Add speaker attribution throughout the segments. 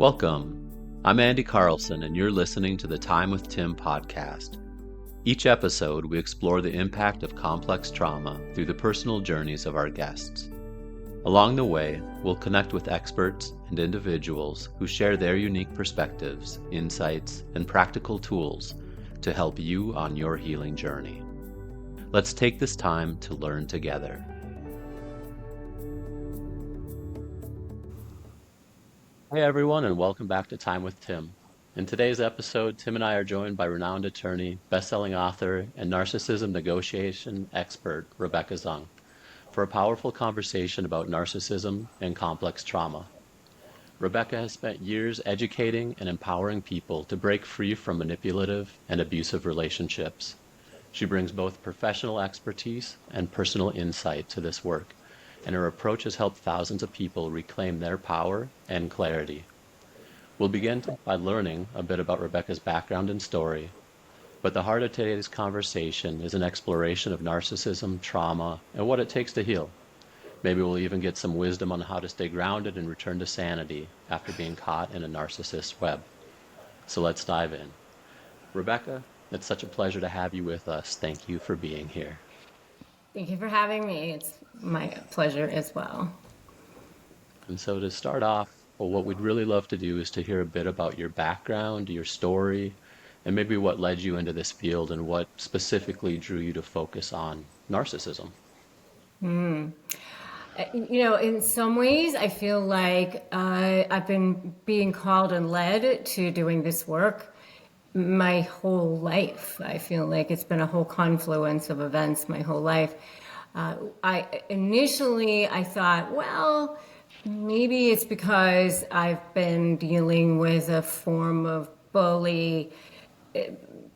Speaker 1: Welcome. I'm Andy Carlson, and you're listening to the Time with Tim podcast. Each episode, we explore the impact of complex trauma through the personal journeys of our guests. Along the way, we'll connect with experts and individuals who share their unique perspectives, insights, and practical tools to help you on your healing journey. Let's take this time to learn together. Hey everyone, and welcome back to Time with Tim. In today's episode, Tim and I are joined by renowned attorney, best-selling author, and narcissism negotiation expert, Rebecca Zung, for a powerful conversation about narcissism and complex trauma. Rebecca has spent years educating and empowering people to break free from manipulative and abusive relationships. She brings both professional expertise and personal insight to this work, and her approach has helped thousands of people reclaim their power and clarity. We'll begin by learning a bit about Rebecca's background and story, but the heart of today's conversation is an exploration of narcissism, trauma, and what it takes to heal. Maybe we'll even get some wisdom on how to stay grounded and return to sanity after being caught in a narcissist's web. So let's dive in. Rebecca, it's such a pleasure to have you with us. Thank you for being here.
Speaker 2: Thank you for having me. It's my pleasure as well.
Speaker 1: And so to start off, what we'd really love to do is to hear a bit about your background, your story, and maybe what led you into this field and what specifically drew you to focus on narcissism.
Speaker 2: You know, in some ways, I feel like I've been being called and led to doing this work my whole life. I feel like it's been a whole confluence of events my whole life. Initially I thought, well, maybe it's because I've been dealing with a form of bully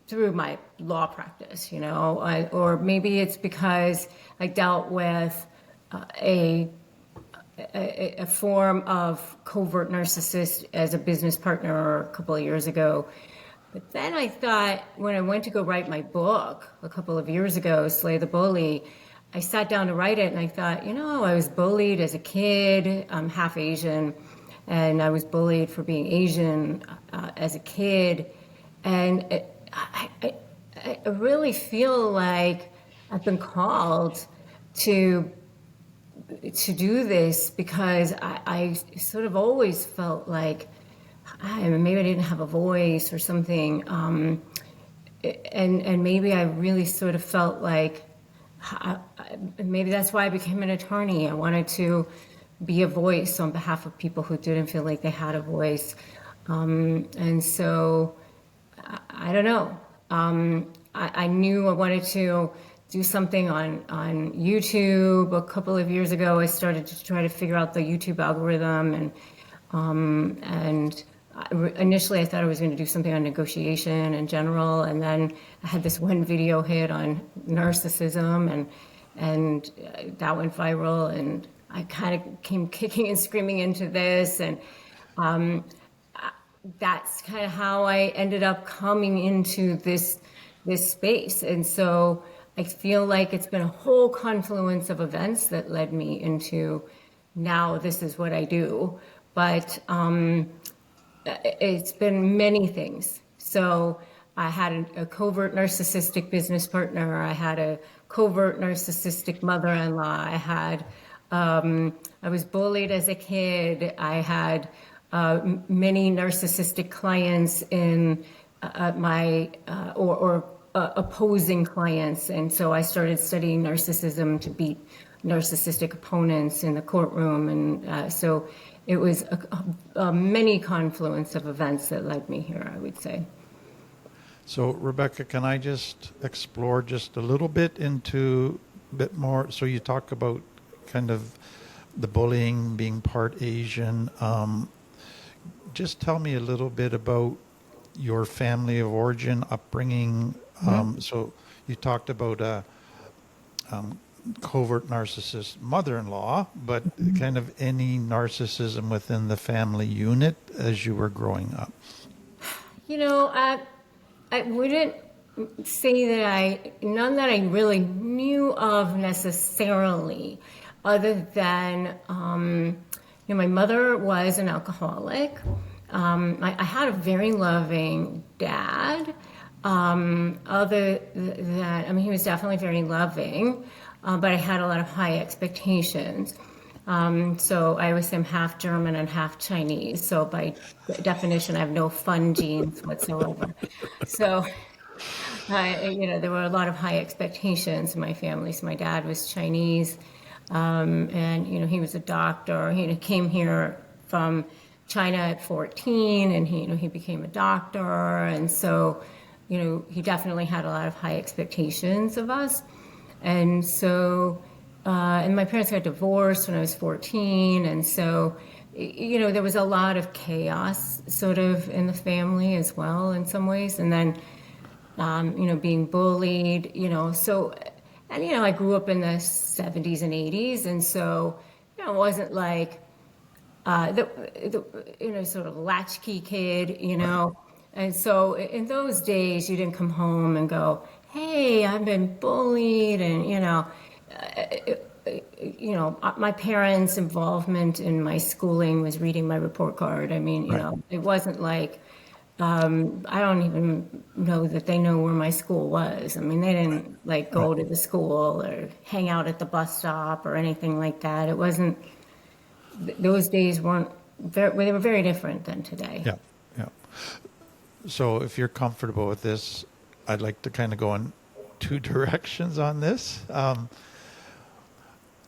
Speaker 2: through my law practice, you know, or maybe it's because I dealt with a form of covert narcissist as a business partner a couple of years ago. But then I thought, when I went to go write my book a couple of years ago, Slay the Bully, I sat down to write it and I thought, you know, I was bullied as a kid. I'm half Asian, and I was bullied for being Asian as a kid. And I really feel like I've been called to do this because I sort of always felt like maybe I didn't have a voice or something, and maybe I really sort of felt like maybe that's why I became an attorney. I wanted to be a voice on behalf of people who didn't feel like they had a voice, and so I don't know. I knew I wanted to do something on YouTube. A couple of years ago, I started to try to figure out the YouTube algorithm, and initially I thought I was going to do something on negotiation in general, and then I had this one video hit on narcissism, and that went viral, and I kind of came kicking and screaming into this, and that's kind of how I ended up coming into this space. And so I feel like it's been a whole confluence of events that led me into now this is what I do. But it's been many things. So I had a covert narcissistic business partner. I had a covert narcissistic mother-in-law. I was bullied as a kid. I had many narcissistic clients in my opposing clients. And so I started studying narcissism to beat narcissistic opponents in the courtroom. And so it was a many confluence of events that led me here, I would say.
Speaker 3: So, Rebecca, can I just explore just a little bit into a bit more? So you talk about kind of the bullying, being part Asian. Just tell me a little bit about your family of origin, upbringing. So you talked about a covert narcissist mother-in-law, but kind of any narcissism within the family unit as you were growing up.
Speaker 2: You know, I wouldn't say that none that I really knew of necessarily, other than, my mother was an alcoholic, I had a very loving dad. Other than, I mean, he was definitely very loving, but I had a lot of high expectations. So I was half German and half Chinese. So by definition, I have no fun genes whatsoever. So there were a lot of high expectations in my family. So my dad was Chinese, and he was a doctor. He came here from China at 14, and he became a doctor, and so he definitely had a lot of high expectations of us, and so and my parents got divorced when I was 14, and so there was a lot of chaos sort of in the family as well in some ways, and then being bullied, so, and, I grew up in the 70s and 80s. And so, it wasn't like, sort of latchkey kid, And so in those days, you didn't come home and go, hey, I've been bullied. And, my parents' involvement in my schooling was reading my report card. I mean, it wasn't like, I don't even know that they know where my school was. I mean, they didn't like go to the school or hang out at the bus stop or anything like that. It wasn't, those days weren't very, they were very different than today.
Speaker 3: Yeah, yeah. So if you're comfortable with this, I'd like to kind of go in two directions on this.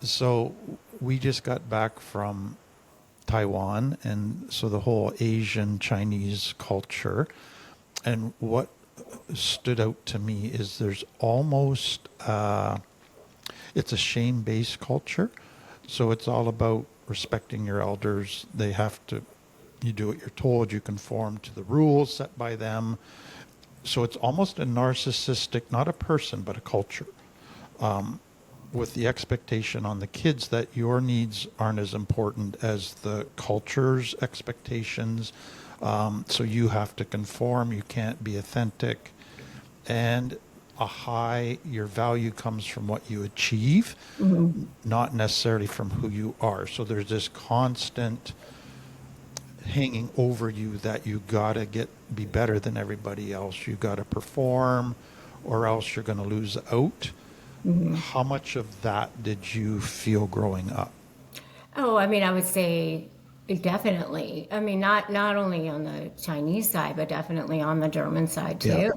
Speaker 3: So we just got back from Taiwan, and so the whole Asian Chinese culture, and what stood out to me is there's almost it's a shame-based culture, so it's all about respecting your elders. They have to, you do what you're told, you conform to the rules set by them, so it's almost a narcissistic, not a person but a culture, with the expectation on the kids that your needs aren't as important as the culture's expectations. So you have to conform, you can't be authentic. And your value comes from what you achieve, not necessarily from who you are. So there's this constant hanging over you that you gotta be better than everybody else. You gotta perform or else you're gonna lose out. How much of that did you feel growing up?
Speaker 2: Oh, I mean, I would say definitely. I mean, not only on the Chinese side, but definitely on the German side too.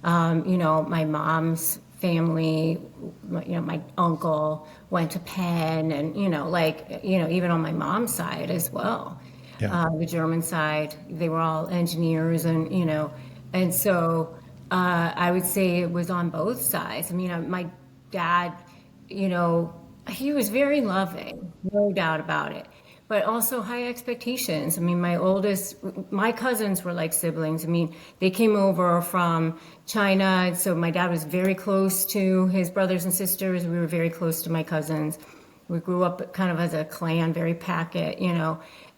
Speaker 2: My mom's family, my uncle went to Penn, and even on my mom's side as well. The German side, they were all engineers, and so I would say it was on both sides. I mean, my dad, he was very loving, no doubt about it, but also high expectations. I mean, my cousins were like siblings. I mean, they came over from China, so my dad was very close to his brothers and sisters. We were very close to my cousins. We grew up kind of as a clan, very packet,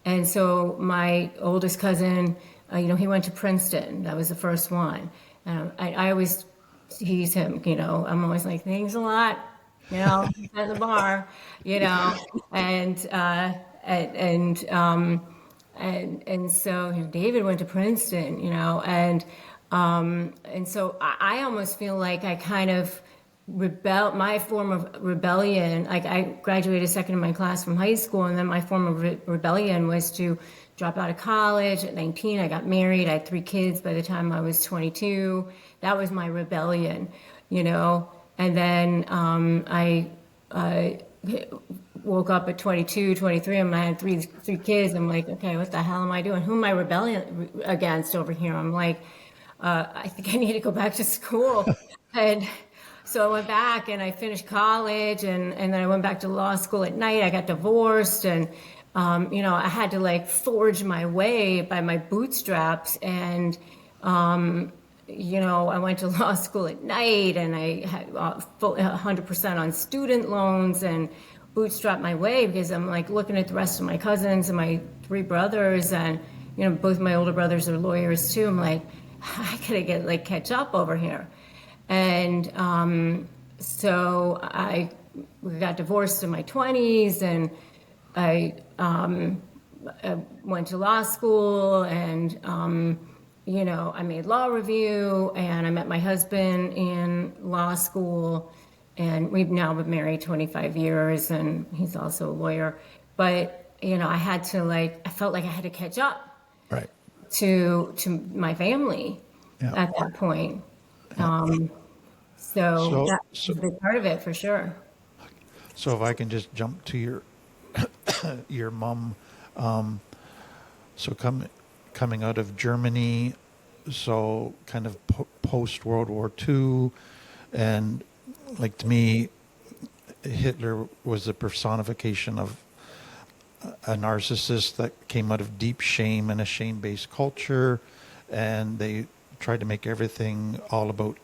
Speaker 2: And so my oldest cousin, he went to Princeton. That was the first one. I always tease him, I'm always like, thanks a lot, at the bar, and so David went to Princeton, and so I almost feel like I kind of my form of rebellion, like I graduated second in my class from high school, and then my form of rebellion was to drop out of college. At 19, I got married. I had 3 kids by the time I was 22. That was my rebellion, And then I woke up at 22, 23, and I had three kids. I'm like, okay, what the hell am I doing? Who am I rebelling against over here? I'm like, I think I need to go back to school. And so I went back and I finished college, and then I went back to law school at night. I got divorced, and I had to like forge my way by my bootstraps. And I went to law school at night, and I had 100% on student loans and bootstrapped my way, because I'm like looking at the rest of my cousins and my 3 brothers, and both my older brothers are lawyers too. I'm like, I gotta catch up over here. And so I got divorced in my 20s, and I went to law school, and I made law review, and I met my husband in law school, and we've now been married 25 years, and he's also a lawyer. But I felt like I had to catch up
Speaker 3: Right.
Speaker 2: to my family
Speaker 3: Yeah.
Speaker 2: at that point. So
Speaker 3: So,
Speaker 2: that's a big part of it for sure.
Speaker 3: so if I can just jump to your mom. So coming out of Germany, so kind of post World War II, and like to me, Hitler was the personification of a narcissist that came out of deep shame and a shame-based culture, and they tried to make everything all about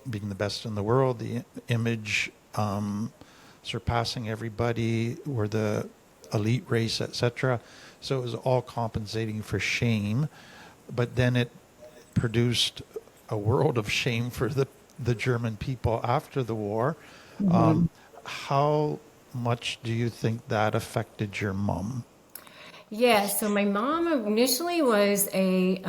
Speaker 3: being the best in the world, the image, surpassing everybody, were the elite race, etc. So it was all compensating for shame, but then it produced a world of shame for the German people after the war. How much do you think that affected your mom?
Speaker 2: Yeah, so my mom initially was a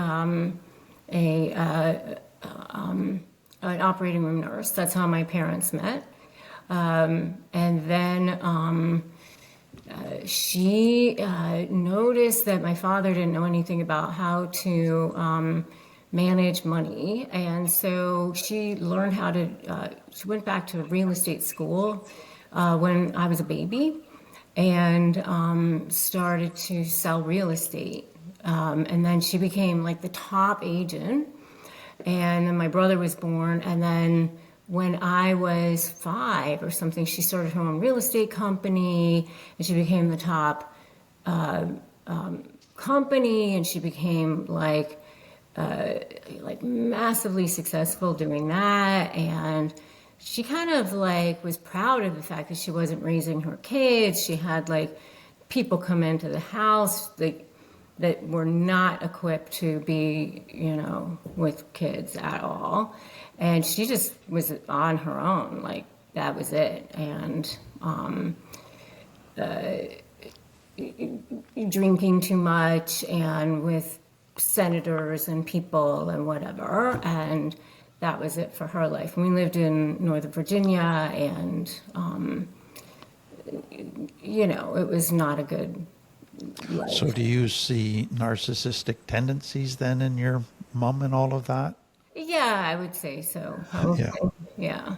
Speaker 2: an operating room nurse. That's how my parents met. And then she noticed that my father didn't know anything about how to manage money. And so she learned how to, she went back to real estate school when I was a baby, and started to sell real estate. And then she became like the top agent. And then my brother was born. And then when I was 5 or something, she started her own real estate company, and she became the top company, and she became like massively successful doing that. And she kind of like was proud of the fact that she wasn't raising her kids. She had like people come into the house that were not equipped to be, with kids at all. And she just was on her own, like that was it. And drinking too much, and with senators and people and whatever. And that was it for her life. We lived in Northern Virginia, and, it was not a good life.
Speaker 3: So do you see narcissistic tendencies then in your mom and all of that?
Speaker 2: Yeah, I would say so. Probably.
Speaker 3: Yeah.
Speaker 2: Yeah.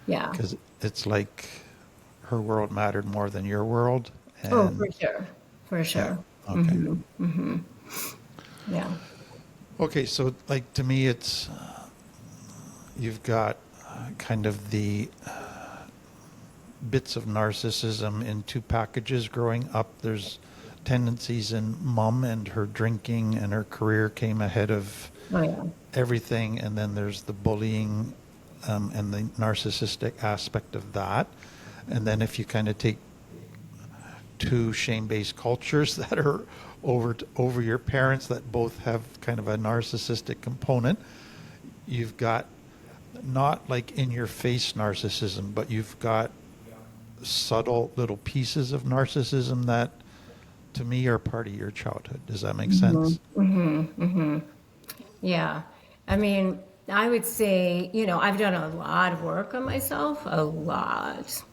Speaker 2: Yeah.
Speaker 3: Because it's like her world mattered more than your world. And,
Speaker 2: Oh, for sure. For sure.
Speaker 3: okay.
Speaker 2: Yeah.
Speaker 3: Okay, so like to me, it's you've got kind of the bits of narcissism in two packages growing up. There's tendencies in mom, and her drinking and her career came ahead of
Speaker 2: Oh, yeah.
Speaker 3: everything, and then there's the bullying and the narcissistic aspect of that. And then if you kind of take two shame-based cultures that are over your parents that both have kind of a narcissistic component, you've got not like in your face narcissism, but you've got subtle little pieces of narcissism that to me are part of your childhood. Does that make sense?
Speaker 2: Yeah. I mean, I would say, I've done a lot of work on myself, a lot,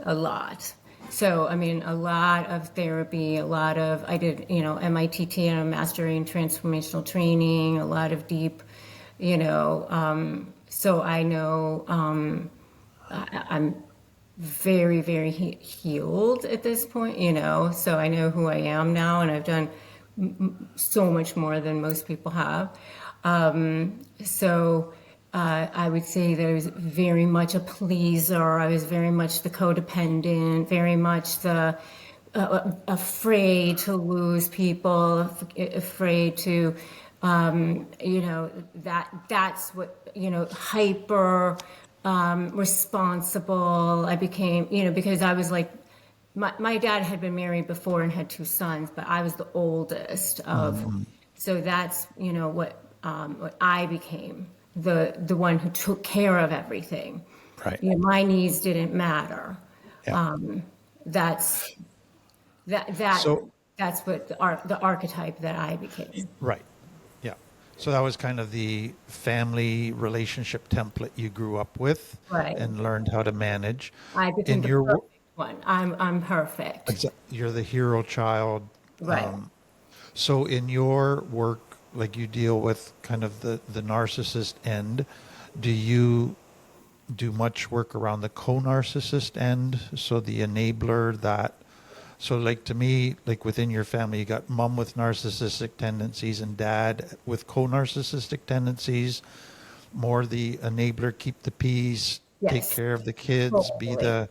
Speaker 2: a lot. So, I mean, a lot of therapy, I did, MITT and a master in transformational training, a lot of deep, so I know I'm very, very healed at this point, so I know who I am now, and I've done so much more than most people have. I would say that I was very much a pleaser. I was very much the codependent, very much the afraid to lose people, afraid to, that's what, hyper responsible. I became, because I was like, my dad had been married before and had 2 sons, but I was the oldest of, so that's, what I became, the one who took care of everything.
Speaker 3: Right.
Speaker 2: My needs didn't matter.
Speaker 3: Yeah.
Speaker 2: That's that.
Speaker 3: So
Speaker 2: That's what the archetype that I became.
Speaker 3: Right. Yeah. So that was kind of the family relationship template you grew up with
Speaker 2: Right.
Speaker 3: and learned how to manage.
Speaker 2: I became
Speaker 3: In
Speaker 2: the
Speaker 3: your
Speaker 2: perfect one. I'm perfect.
Speaker 3: you're the hero child.
Speaker 2: Right.
Speaker 3: So in your work, like you deal with kind of the narcissist end, do you do much work around the co-narcissist end? So the enabler that, so like to me, like within your family, you got mom with narcissistic tendencies and dad with co-narcissistic tendencies, more the enabler, keep the peace, take
Speaker 2: Yes.
Speaker 3: care of the kids,
Speaker 2: Totally.
Speaker 3: be the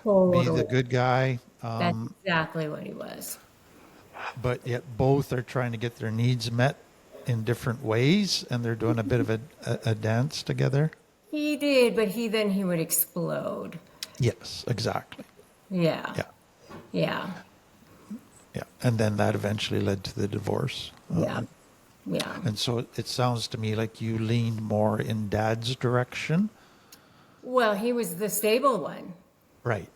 Speaker 2: Totally.
Speaker 3: good guy.
Speaker 2: That's exactly what he was.
Speaker 3: But yet both are trying to get their needs met in different ways, and they're doing a bit of a dance together.
Speaker 2: He did, but he would explode.
Speaker 3: Yes, exactly.
Speaker 2: Yeah.
Speaker 3: Yeah,
Speaker 2: Yeah.
Speaker 3: yeah. And then that eventually led to the divorce.
Speaker 2: Yeah. Yeah.
Speaker 3: And so it sounds to me like you leaned more in dad's direction.
Speaker 2: Well, he was the stable one.
Speaker 3: Right.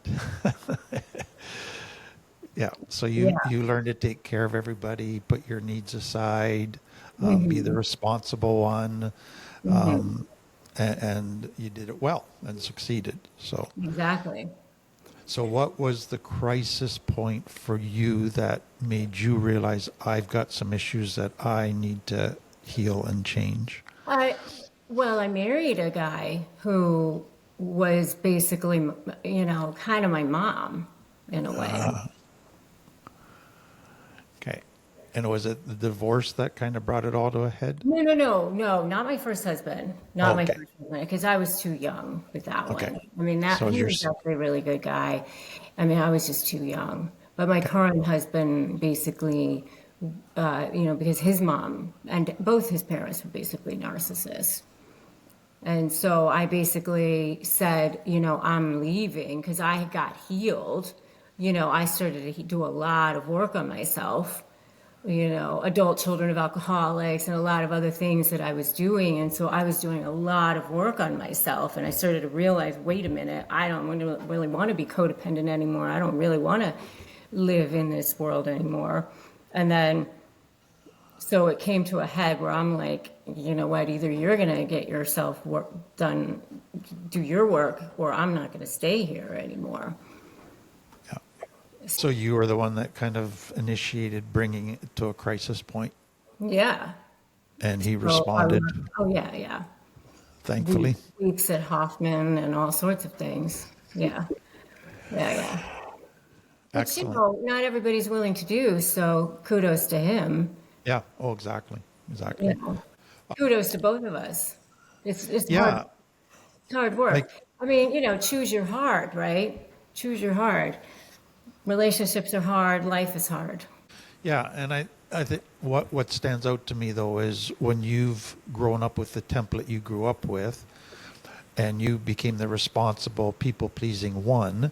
Speaker 3: Yeah. So you
Speaker 2: Yeah.
Speaker 3: you learn to take care of everybody, put your needs aside, be the responsible one, and you did it well and succeeded.
Speaker 2: Exactly.
Speaker 3: So what was the crisis point for you that made you realize I've got some issues that I need to heal and change?
Speaker 2: I I married a guy who was basically, kind of my mom in a way.
Speaker 3: Okay. And was it the divorce that kind of brought it all to a head?
Speaker 2: No, no, no, no, not my first husband. Not my
Speaker 3: Okay.
Speaker 2: first husband, because I was too young with that
Speaker 3: Okay.
Speaker 2: one. I mean, that
Speaker 3: So
Speaker 2: he
Speaker 3: you're,
Speaker 2: was actually a really good guy. I mean, I was just too young. But my current husband basically, because his mom and both his parents were basically narcissists. And so I basically said, I'm leaving because I got healed. I started to do a lot of work on myself, adult children of alcoholics and a lot of other things that I was doing. And so I was doing a lot of work on myself. And I started to realize, wait a minute, I don't really want to be codependent anymore. I don't really want to live in this world anymore. And then so it came to a head where I'm like, you know what, either you're going to get yourself work done, do your work, or I'm not going to stay here anymore.
Speaker 3: yeah. So you were the one that kind of initiated bringing it to a crisis point,
Speaker 2: Yeah.
Speaker 3: and he
Speaker 2: So
Speaker 3: responded,
Speaker 2: oh, yeah, yeah.
Speaker 3: thankfully.
Speaker 2: Weeks at Hoffman and all sorts of things. Yeah. Yeah, yeah. Which,
Speaker 3: Excellent.
Speaker 2: not everybody's willing to do. So kudos to him.
Speaker 3: Yeah. Oh, exactly. Exactly.
Speaker 2: You know, kudos to both of us. It's hard.
Speaker 3: Yeah.
Speaker 2: It's hard work.
Speaker 3: Like,
Speaker 2: I mean, choose your hard, right? Choose your hard. Relationships are hard. Life is hard.
Speaker 3: yeah. And I think what stands out to me though is when you've grown up with the template you grew up with and you became the responsible people pleasing one,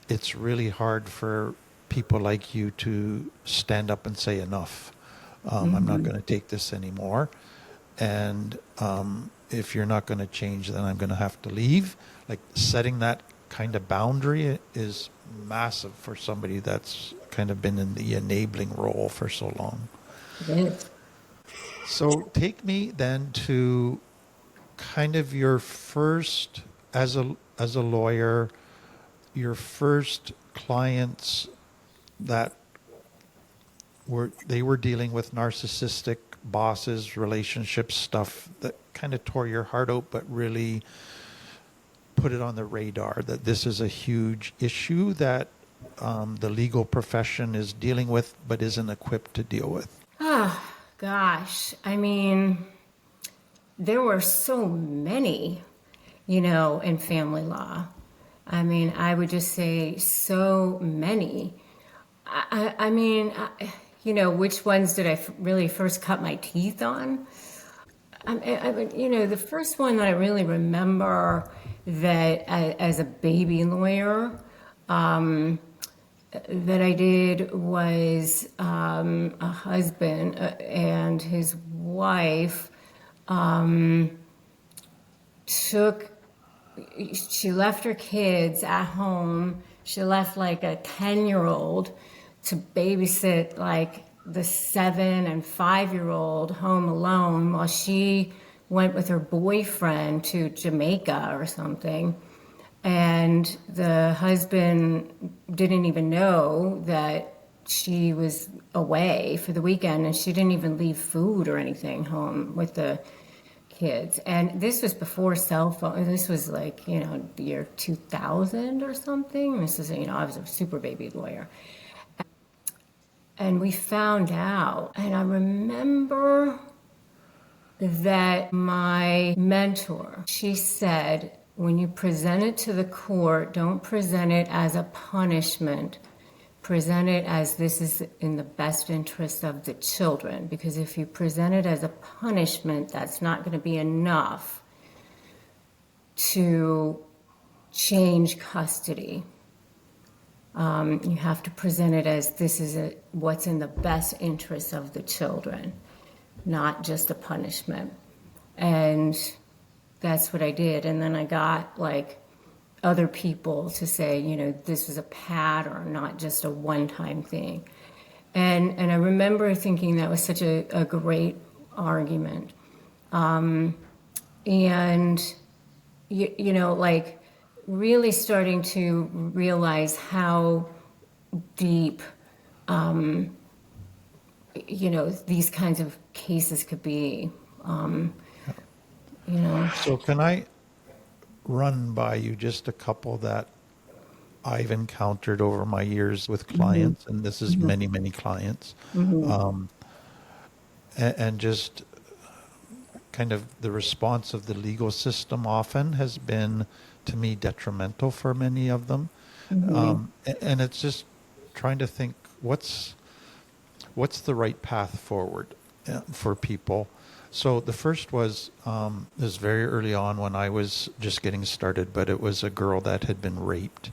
Speaker 3: it's really hard for people like you to stand up and say enough. I'm not going to take this anymore. And if you're not going to change, then I'm going to have to leave. Like setting that kind of boundary is massive for somebody that's kind of been in the enabling role for so long.
Speaker 2: It is.
Speaker 3: So take me then to kind of your first, as a lawyer, your first clients that were dealing with narcissistic bosses, relationships, stuff that kind of tore your heart out, but really put it on the radar that this is a huge issue that the legal profession is dealing with, but isn't equipped to deal with.
Speaker 2: Ah, gosh. I mean, there were so many, in family law. I mean, I would just say so many. I mean, which ones did I really first cut my teeth on? The first one that I really remember that as a baby lawyer that I did was a husband and his wife she left her kids at home. She left like a 10-year-old to babysit like the 7 and 5-year-old home alone while she went with her boyfriend to Jamaica or something. And the husband didn't even know that she was away for the weekend, and she didn't even leave food or anything home with the kids. And this was before cell phone. This was like, the year 2000 or something. This is, I was a super baby lawyer. And we found out, and I remember that my mentor, she said, when you present it to the court, don't present it as a punishment. Present it as this is in the best interest of the children. Because if you present it as a punishment, that's not going to be enough to change custody. You have to present it as this is what's in the best interest of the children, not just a punishment. And that's what I did. And then I got like other people to say, this was a pattern, not just a one-time thing. And I remember thinking that was such a great argument. And, like really starting to realize how deep, these kinds of cases could be.
Speaker 3: So can I run by you just a couple that I've encountered over my years with clients, and this is many, many clients, and just kind of the response of the legal system often has been, to me, detrimental for many of them. And it's just trying to think what's the right path forward for people. So the first was this very early on when I was just getting started, but it was a girl that had been raped.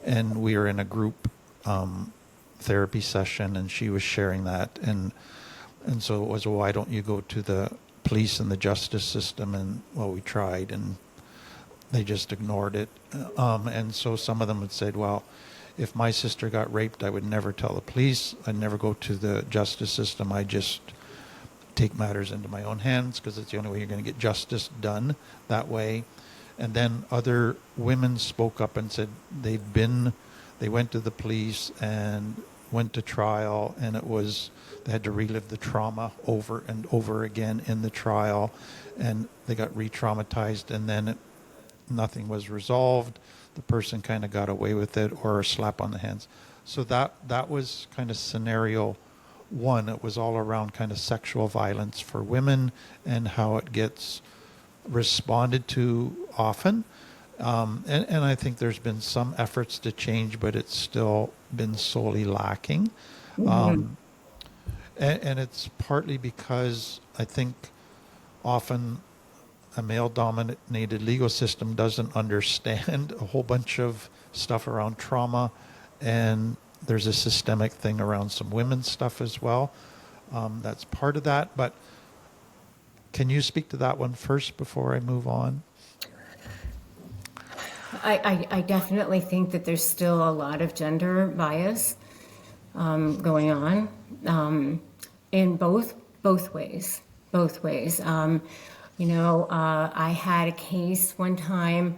Speaker 3: And we were in a group therapy session, and she was sharing that. And so it was, well, why don't you go to the police and the justice system? And, well, we tried, and they just ignored it. And so some of them had said, well, if my sister got raped, I would never tell the police. I'd never go to the justice system. I just take matters into my own hands because it's the only way you're going to get justice done that way. And then other women spoke up and said they went to the police and went to trial, and they had to relive the trauma over and over again in the trial, and they got re-traumatized, and then nothing was resolved. The person kind of got away with it, or a slap on the hands. So that was kind of scenario one. It was all around kind of sexual violence for women and how it gets responded to often. And I think there's been some efforts to change, but it's still been sorely lacking. And it's partly because I think often a male-dominated legal system doesn't understand a whole bunch of stuff around trauma, and there's a systemic thing around some women's stuff as well. That's part of that. But can you speak to that one first before I move on?
Speaker 2: I definitely think that there's still a lot of gender bias going on in both ways. I had a case one time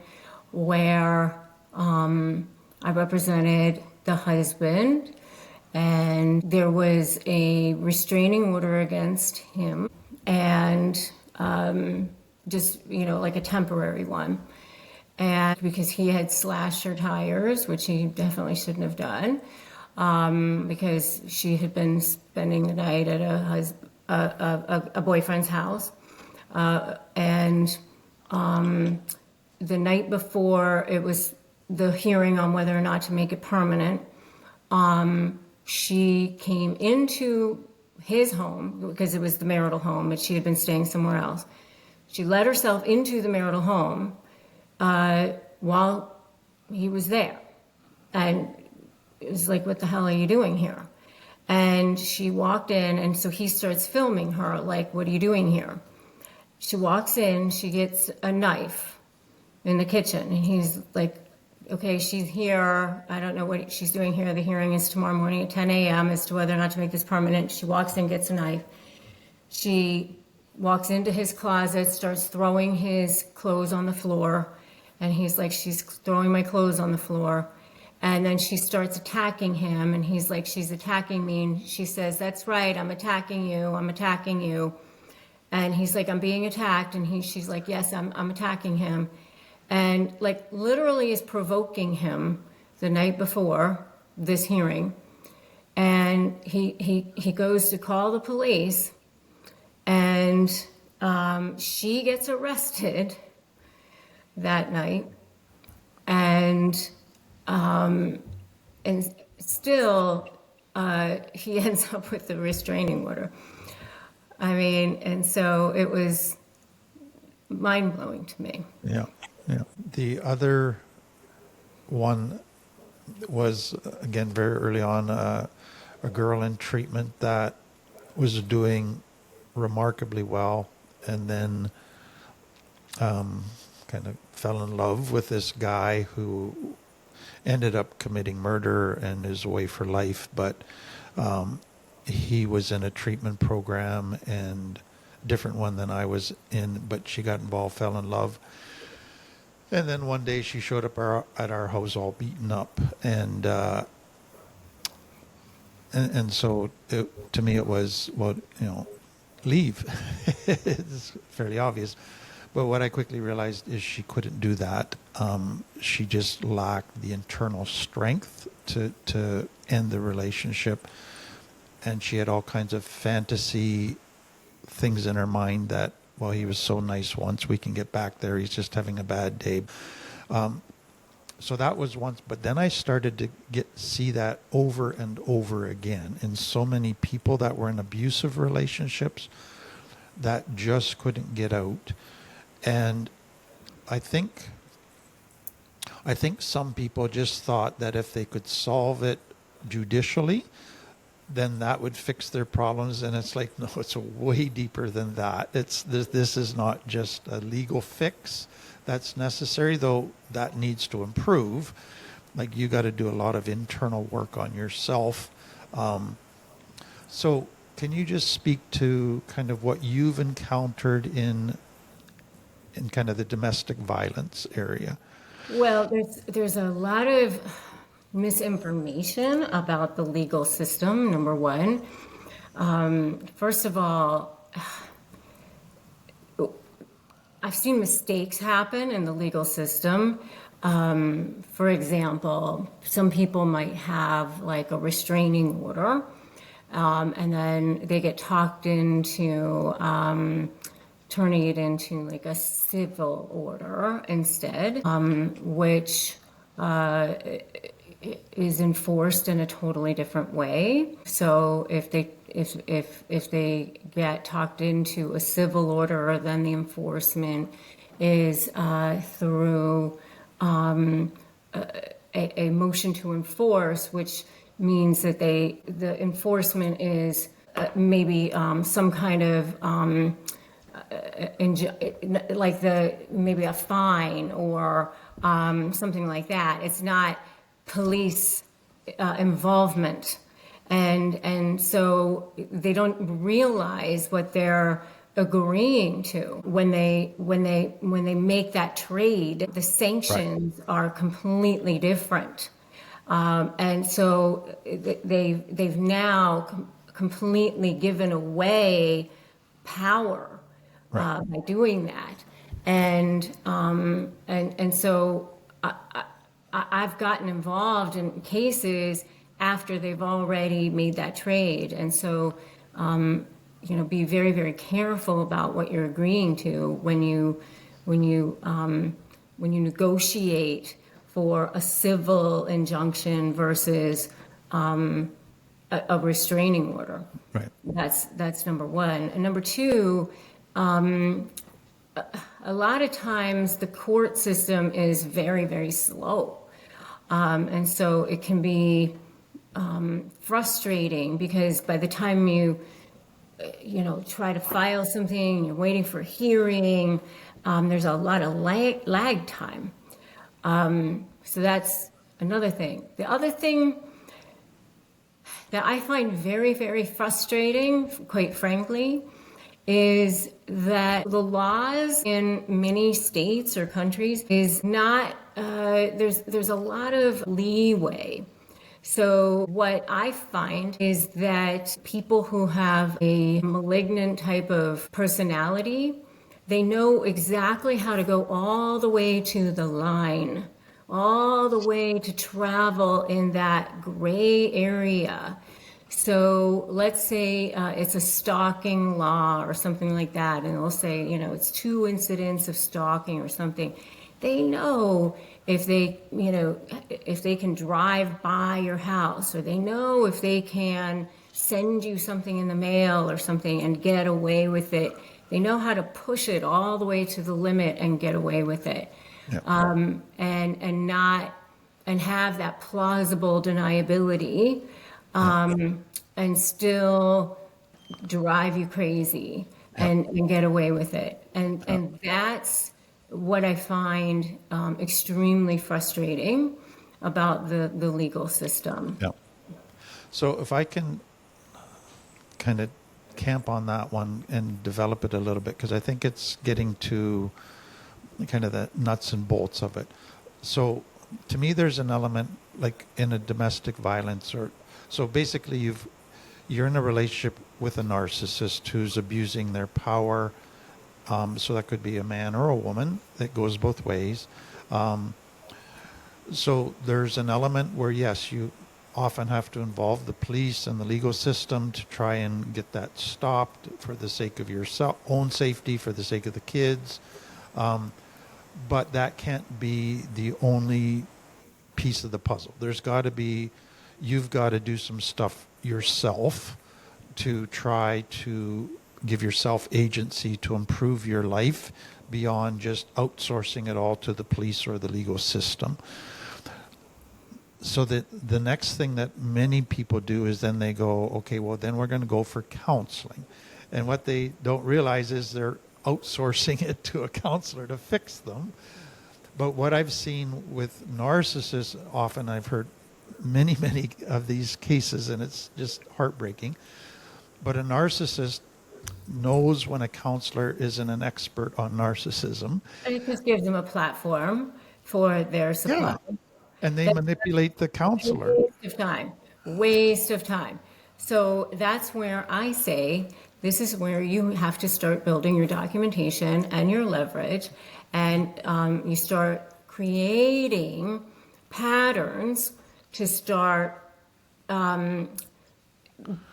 Speaker 2: where I represented the husband, and there was a restraining order against him, and just like a temporary one. And because he had slashed her tires, which he definitely shouldn't have done, because she had been spending the night at a boyfriend's house. And the night before it was the hearing on whether or not to make it permanent, she came into his home because it was the marital home, but she had been staying somewhere else. She let herself into the marital home while he was there. And it was like, what the hell are you doing here? And she walked in, and so he starts filming her, like, what are you doing here? She walks in, she gets a knife in the kitchen, and he's like, okay, she's here. I don't know what she's doing here. The hearing is tomorrow morning at 10 a.m. as to whether or not to make this permanent. She walks in, gets a knife. She walks into his closet, starts throwing his clothes on the floor. And he's like, she's throwing my clothes on the floor. And then she starts attacking him. And he's like, she's attacking me. And she says, that's right, I'm attacking you. I'm attacking you. And he's like, I'm being attacked. And she's like, yes, I'm attacking him. And like literally is provoking him the night before this hearing. And he goes to call the police, and she gets arrested that night. And still he ends up with the restraining order. I mean, and so it was mind-blowing to me.
Speaker 3: Yeah, yeah. The other one was, again, very early on, a girl in treatment that was doing remarkably well, and then kind of fell in love with this guy who ended up committing murder and is away for life, but he was in a treatment program and different one than I was in, but she got involved, fell in love. And then one day she showed up at our house all beaten up. And so to me it was, well, leave. It's fairly obvious. But what I quickly realized is she couldn't do that. She just lacked the internal strength to end the relationship. And she had all kinds of fantasy things in her mind that, well, he was so nice once, we can get back there. He's just having a bad day. So that was once. But then I started to see that over and over again in so many people that were in abusive relationships that just couldn't get out. And I think some people just thought that if they could solve it judicially, then that would fix their problems. And it's like, no, it's way deeper than that. This is not just a legal fix that's necessary, though that needs to improve. Like, you got to do a lot of internal work on yourself. So can you just speak to kind of what you've encountered in kind of the domestic violence area?
Speaker 2: Well, there's a lot of misinformation about the legal system, number one. First of all, I've seen mistakes happen in the legal system. For example, some people might have like a restraining order, and then they get talked into turning it into like a civil order instead, which is enforced in a totally different way. So if they get talked into a civil order, then the enforcement is through a motion to enforce, which means that the enforcement is maybe some kind of like maybe a fine or something like that. It's not police involvement, and so they don't realize what they're agreeing to when they make that trade. The sanctions are completely different, and so they've now completely given away power by doing that, and so I've gotten involved in cases after they've already made that trade, and so be very, very careful about what you're agreeing to when you negotiate for a civil injunction versus a restraining order.
Speaker 3: Right.
Speaker 2: That's number one. And number two, a lot of times the court system is very, very slow. And so it can be frustrating because by the time you try to file something, you're waiting for a hearing, there's a lot of lag time. So that's another thing. The other thing that I find very, very frustrating, quite frankly, is that the laws in many states or countries is not, there's a lot of leeway. So what I find is that people who have a malignant type of personality, they know exactly how to go all the way to the line, all the way to travel in that gray area. So let's say it's a stalking law or something like that, and they'll say, it's 2 incidents of stalking or something. They know if they can drive by your house, or they know if they can send you something in the mail or something and get away with it. They know how to push it all the way to the limit and get away with it.
Speaker 3: Yeah.
Speaker 2: And have that plausible deniability, and still drive you crazy and get away with it. And that's what I find extremely frustrating about the legal system.
Speaker 3: Yeah. So if I can kind of camp on that one and develop it a little bit, because I think it's getting to kind of the nuts and bolts of it. So to me, there's an element like in a domestic violence, or so basically you're in a relationship with a narcissist who's abusing their power. So that could be a man or a woman. That goes both ways. So there's an element where, yes, you often have to involve the police and the legal system to try and get that stopped for the sake of your own safety, for the sake of the kids. But that can't be the only piece of the puzzle. There's got to be, you've got to do some stuff yourself to try to give yourself agency to improve your life beyond just outsourcing it all to the police or the legal system. So that the next thing that many people do is then they go, okay, well, then we're going to go for counseling. And what they don't realize is they're outsourcing it to a counselor to fix them. But what I've seen with narcissists, often I've heard many, many of these cases, and it's just heartbreaking. But a narcissist knows when a counselor isn't an expert on narcissism.
Speaker 2: And it just gives them a platform for their supply.
Speaker 3: Yeah. And they manipulate the counselor.
Speaker 2: Waste of time. So that's where I say, this is where you have to start building your documentation and your leverage, and you start creating patterns to start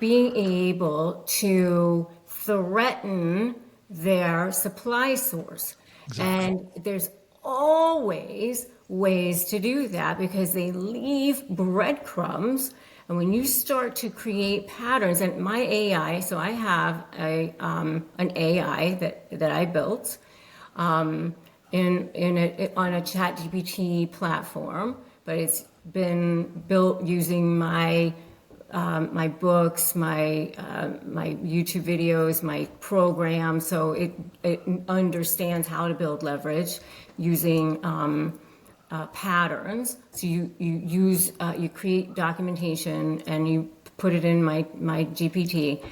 Speaker 2: being able to threaten their supply source.
Speaker 3: Exactly.
Speaker 2: And there's always ways to do that because they leave breadcrumbs. And when you start to create patterns, and my AI, so I have an AI that I built on a ChatGPT platform, but it's been built using my books, my YouTube videos, my program. So it understands how to build leverage using patterns. So you create documentation and you put it in my GPT.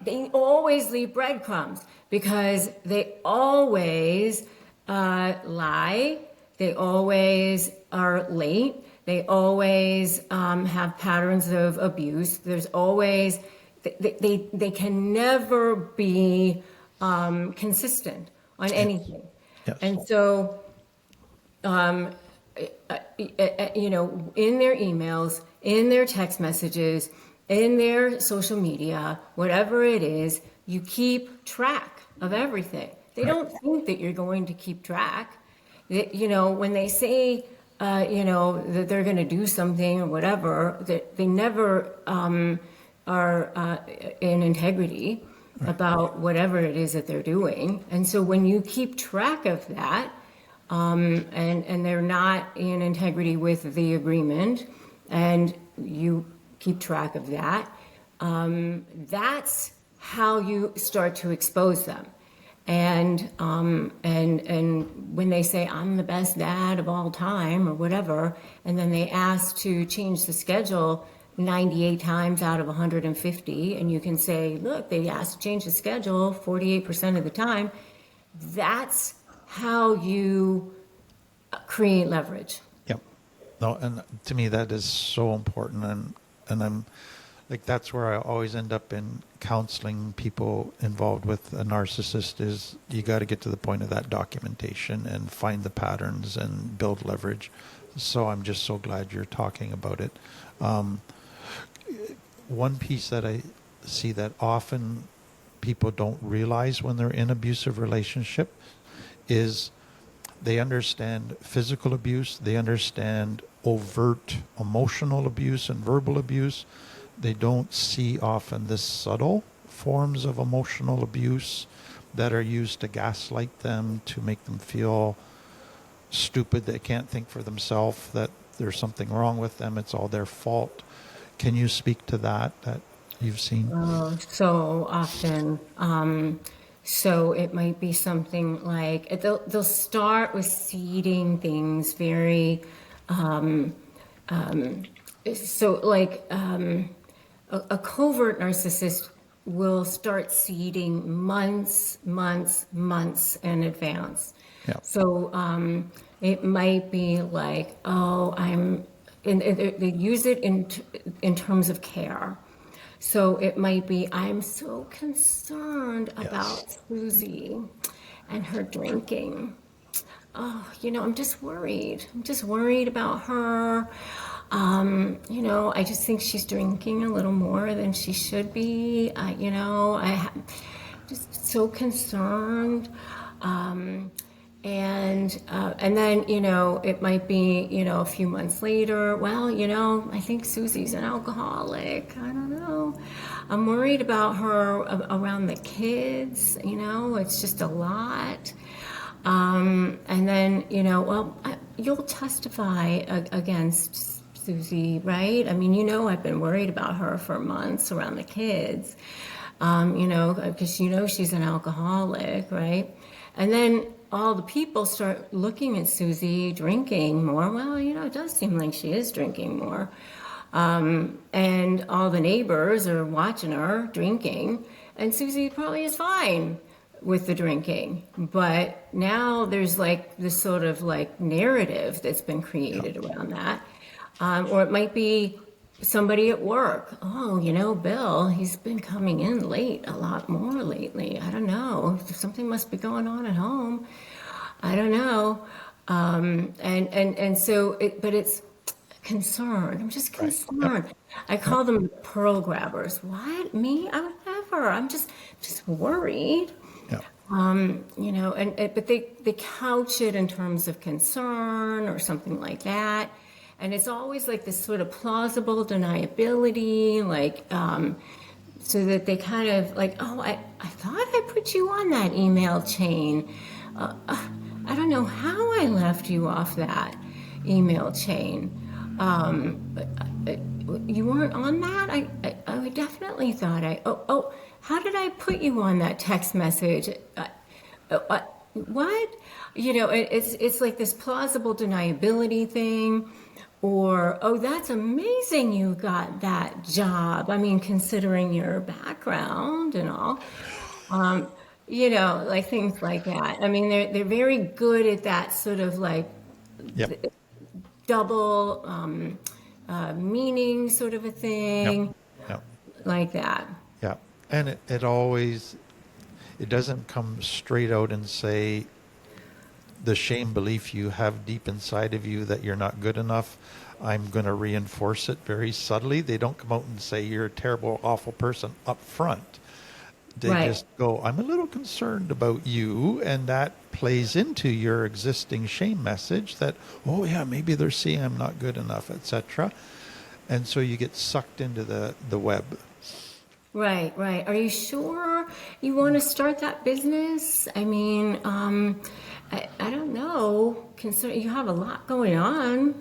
Speaker 2: They always leave breadcrumbs because they always lie. They always are late. They always have patterns of abuse. There's always, they can never be consistent on anything.
Speaker 3: Yes.
Speaker 2: And so, in their emails, in their text messages, in their social media, whatever it is, you keep track of everything. They don't think that you're going to keep track. When they say, that they're going to do something or whatever, that they never are in integrity about whatever it is that they're doing. And so when you keep track of that, and they're not in integrity with the agreement, and you keep track of that, that's how you start to expose them. And when they say I'm the best dad of all time or whatever, and then they ask to change the schedule 98 times out of 150, and you can say, look, they asked to change the schedule 48% of the time. That's how you create leverage.
Speaker 3: Yep. No, and to me that is so important, and I'm like, that's where I always end up in counseling people involved with a narcissist. Is you got to get to the point of that documentation and find the patterns and build leverage. So I'm just so glad you're talking about it. One piece that I see that often people don't realize when they're in abusive relationship is they understand physical abuse, they understand overt emotional abuse and verbal abuse. They don't see often the subtle forms of emotional abuse that are used to gaslight them, to make them feel stupid, they can't think for themselves, that there's something wrong with them, it's all their fault. Can you speak to that you've seen?
Speaker 2: Oh, so often. So it might be something like they'll start with seeding things very, so like a covert narcissist will start seeding months in advance.
Speaker 3: Yeah.
Speaker 2: So it might be like, oh, and they use it in terms of care. So it might be, I'm so concerned about Susie and her drinking. Oh, I'm just worried. I'm just worried about her. I just think she's drinking a little more than she should be. I'm just so concerned. And then, it might be, a few months later, well, I think Susie's an alcoholic. I don't know. I'm worried about her around the kids, it's just a lot. And then, you'll testify against Susie, right? I mean, I've been worried about her for months around the kids, because she's an alcoholic, right? And then all the people start looking at Susie drinking more. Well, it does seem like she is drinking more. And all the neighbors are watching her drinking, and Susie probably is fine with the drinking. But now there's like this sort of like narrative that's been created around that. Or it might be somebody at work. Oh, Bill, he's been coming in late a lot more lately. I don't know. Something must be going on at home. I don't know. And so, but it's concern. I'm just concerned.
Speaker 3: Right. Yep.
Speaker 2: I call them pearl grabbers. What? Me? I would never. I'm just worried.
Speaker 3: Yeah.
Speaker 2: But they couch it in terms of concern or something like that. And it's always like this sort of plausible deniability, like, so that they kind of like, oh, I thought I put you on that email chain. I don't know how I left you off that email chain. You weren't on that? I definitely thought how did I put you on that text message? What? It's like this plausible deniability thing. Or, oh, that's amazing you got that job. I mean, considering your background and all, like things like that. I mean, they're very good at that sort of like double meaning sort of a thing, like that.
Speaker 3: Yeah. And it always, it doesn't come straight out and say the shame belief you have deep inside of you that you're not good enough. I'm going to reinforce it very subtly. They don't come out and say you're a terrible, awful person up front. They just go, I'm a little concerned about you, and that plays into your existing shame message that, oh yeah, maybe they're seeing I'm not good enough, etc. And so you get sucked into the web.
Speaker 2: Right. Are you sure you want to start that business? I mean, I don't know. You have a lot going on,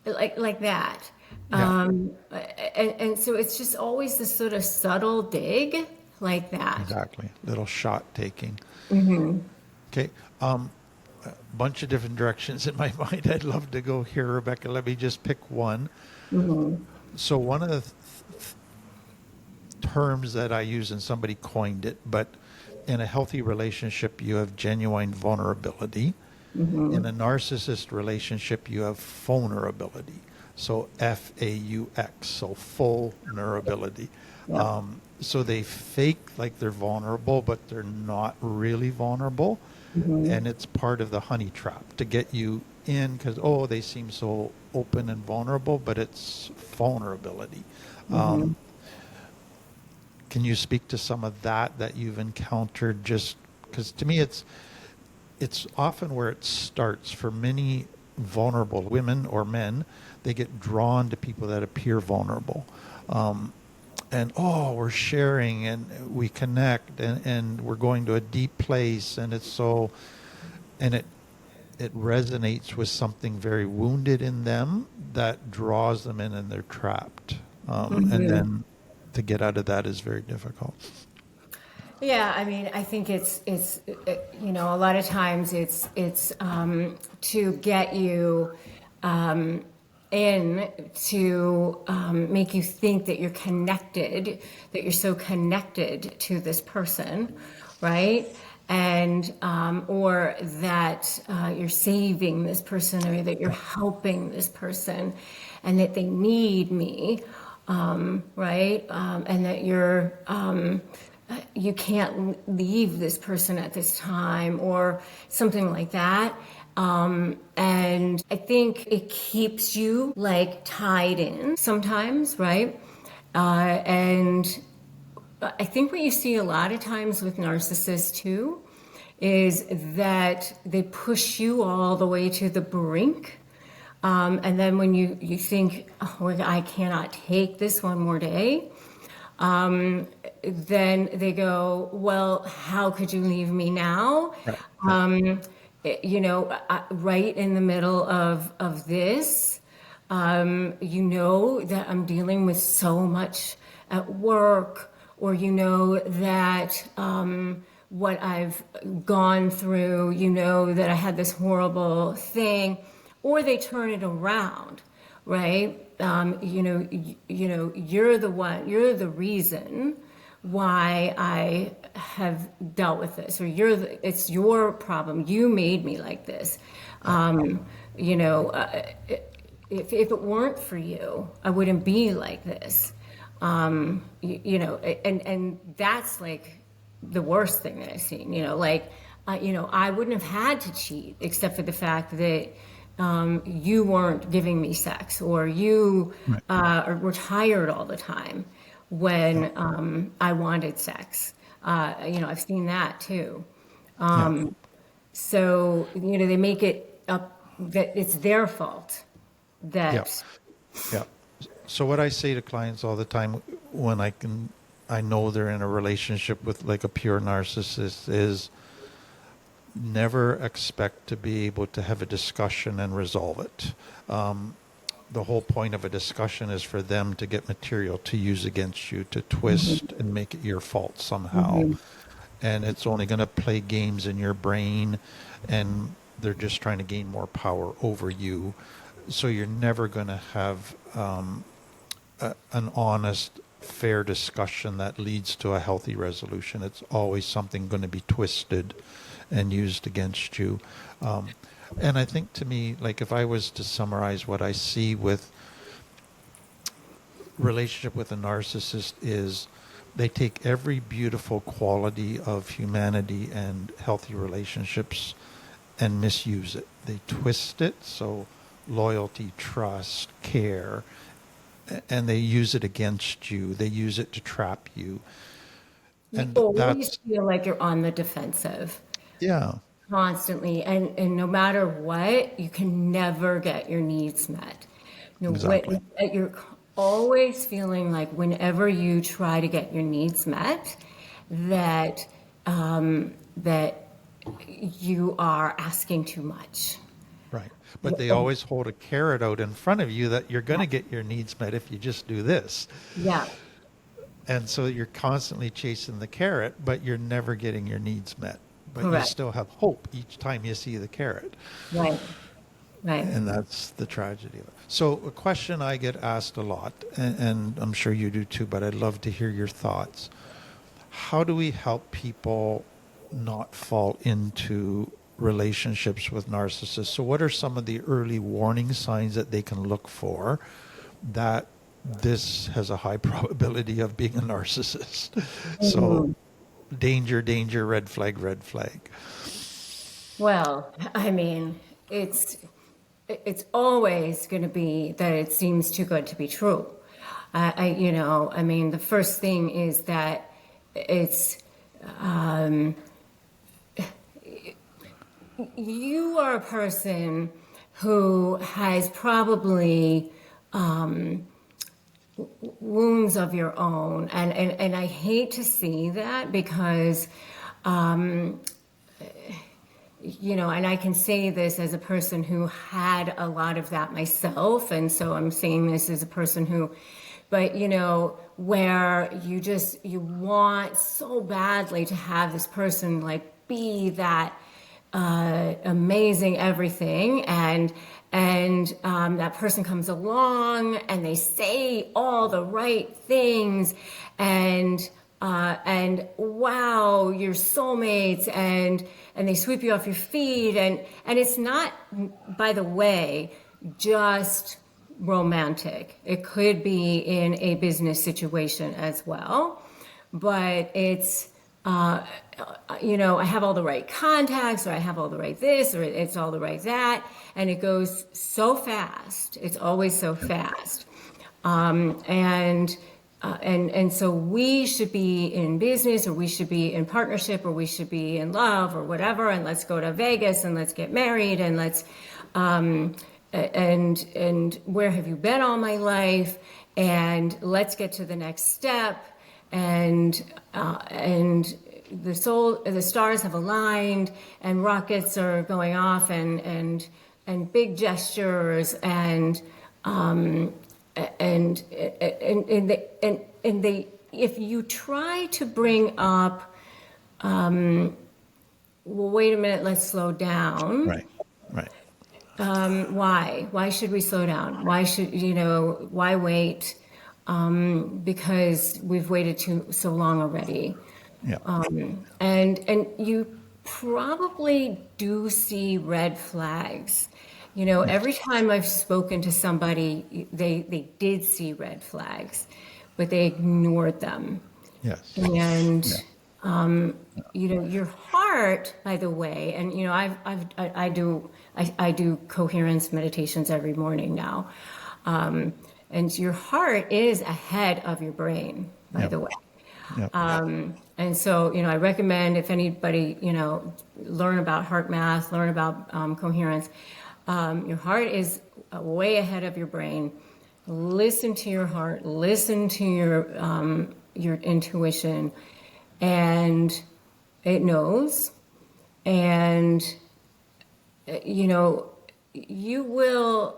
Speaker 2: like that. And so it's just always this sort of subtle dig, like that.
Speaker 3: Exactly. Little shot taking. Okay. A bunch of different directions in my mind. I'd love to go here, Rebecca. Let me just pick one. So one of the terms that I use, and somebody coined it, but in a healthy relationship, you have genuine vulnerability. In a narcissist relationship, you have vulnerability. So FAUX, so full vulnerability.
Speaker 2: Yeah.
Speaker 3: So they fake like they're vulnerable, but they're not really vulnerable. And it's part of the honey trap to get you in because, oh, they seem so open and vulnerable, but it's vulnerability. Can you speak to some of that you've encountered? Just because to me, it's often where it starts for many vulnerable women or men. They get drawn to people that appear vulnerable. And oh, we're sharing and we connect and we're going to a deep place and it's so, and it resonates with something very wounded in them that draws them in and they're trapped. And then to get out of that is very difficult.
Speaker 2: Yeah, I mean, I think it's you know, a lot of times it's to get you in to make you think that you're connected, that you're so connected to this person, right? And or that you're saving this person, or that you're helping this person, and that they need me, right? And that you're you can't leave this person at this time, or something like that. And I think it keeps you like tied in sometimes, right? And I think what you see a lot of times with narcissists too is that they push you all the way to the brink. And then when you think, oh, I cannot take this one more day, then they go, well, how could you leave me now?
Speaker 3: Right.
Speaker 2: You know, right in the middle of this, you know that I'm dealing with so much at work, or you know that what I've gone through, you know that I had this horrible thing, or they turn it around, right? You know, you're the one, you're the reason why I have dealt with this, or it's your problem. You made me like this. You know, if it weren't for you, I wouldn't be like this. You know, and that's like the worst thing that I've seen. You know, like, you know, I wouldn't have had to cheat except for the fact that you weren't giving me sex, or you were tired all the time when I wanted sex. You know, I've seen that too. So, you know, they make it up that it's their fault
Speaker 3: Yeah.
Speaker 2: that,
Speaker 3: Yeah. So what I say to clients all the time when I know they're in a relationship with like a pure narcissist is never expect to be able to have a discussion and resolve it. The whole point of a discussion is for them to get material to use against you, to twist and make it your fault somehow. And it's only going to play games in your brain, and they're just trying to gain more power over you. So you're never going to have an honest, fair discussion that leads to a healthy resolution. It's always something going to be twisted and used against you. And I think to me, like if I was to summarize what I see with relationship with a narcissist is they take every beautiful quality of humanity and healthy relationships and misuse it. They twist it, so loyalty, trust, care, and they use it against you. They use it to trap you.
Speaker 2: you
Speaker 3: And
Speaker 2: always
Speaker 3: that's,
Speaker 2: feel like you're on the defensive
Speaker 3: yeah,
Speaker 2: constantly. And no matter what, you can never get your needs met. You know,
Speaker 3: exactly.
Speaker 2: you're always feeling like whenever you try to get your needs met, that that you are asking too much.
Speaker 3: Right. But they always hold a carrot out in front of you that you're going to get your needs met if you just do this.
Speaker 2: Yeah.
Speaker 3: And so you're constantly chasing the carrot, but you're never getting your needs met. But you
Speaker 2: Correct.
Speaker 3: still have hope each time you see the carrot.
Speaker 2: Right. Right.
Speaker 3: And that's the tragedy of it. So a question I get asked a lot, and I'm sure you do too, but I'd love to hear your thoughts. How do we help people not fall into relationships with narcissists? So what are some of the early warning signs that they can look for that this has a high probability of being a narcissist? So danger, danger, red flag, red flag.
Speaker 2: Well, I mean, it's always going to be that it seems too good to be true. I mean, the first thing is that it's you are a person who has probably wounds of your own, and I hate to see that because. And I can say this as a person who had a lot of that myself. And so I'm saying this as a person but where you want so badly to have this person like be that amazing everything. And that person comes along and they say all the right things and wow, you're soulmates, and they sweep you off your feet, and it's not, by the way, just romantic. It could be in a business situation as well, but it's I have all the right contacts, or I have all the right this, or it's all the right that, and it goes so fast. It's always so fast, and so we should be in business, or we should be in partnership, or we should be in love, or whatever, and let's go to Vegas and let's get married, and let's and where have you been all my life, and let's get to the next step, and the stars have aligned, and rockets are going off, and big gestures, and they if you try to bring up well, wait a minute, let's slow down.
Speaker 3: Right.
Speaker 2: Why should we slow down? Why wait? Because we've waited so long already.
Speaker 3: Yeah.
Speaker 2: And you probably do see red flags. Every time I've spoken to somebody, they did see red flags, but they ignored them.
Speaker 3: Yes.
Speaker 2: And your heart, by the way, and I do coherence meditations every morning now, and your heart is ahead of your brain, by the way.
Speaker 3: Yep.
Speaker 2: And so, I recommend if anybody, learn about heart math, learn about coherence. Your heart is way ahead of your brain. Listen to your heart. Listen to your intuition, and it knows. And you will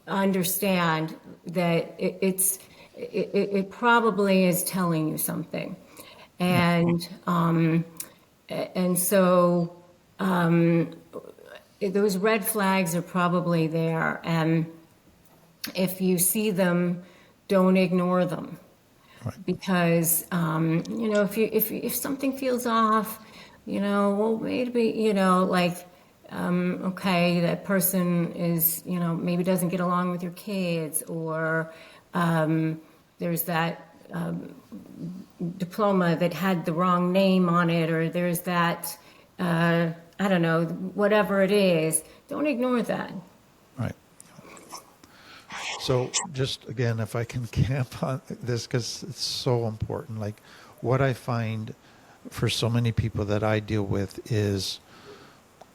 Speaker 2: understand that it probably is telling you something, and so. Those red flags are probably there, and if you see them, don't ignore them,
Speaker 3: Right.
Speaker 2: because if something feels off, well, maybe okay, that person is maybe doesn't get along with your kids, or there's that diploma that had the wrong name on it, or there's that. I don't know, whatever it is, don't ignore that.
Speaker 3: Right. So just again, if I can camp on this, because it's so important, like what I find for so many people that I deal with is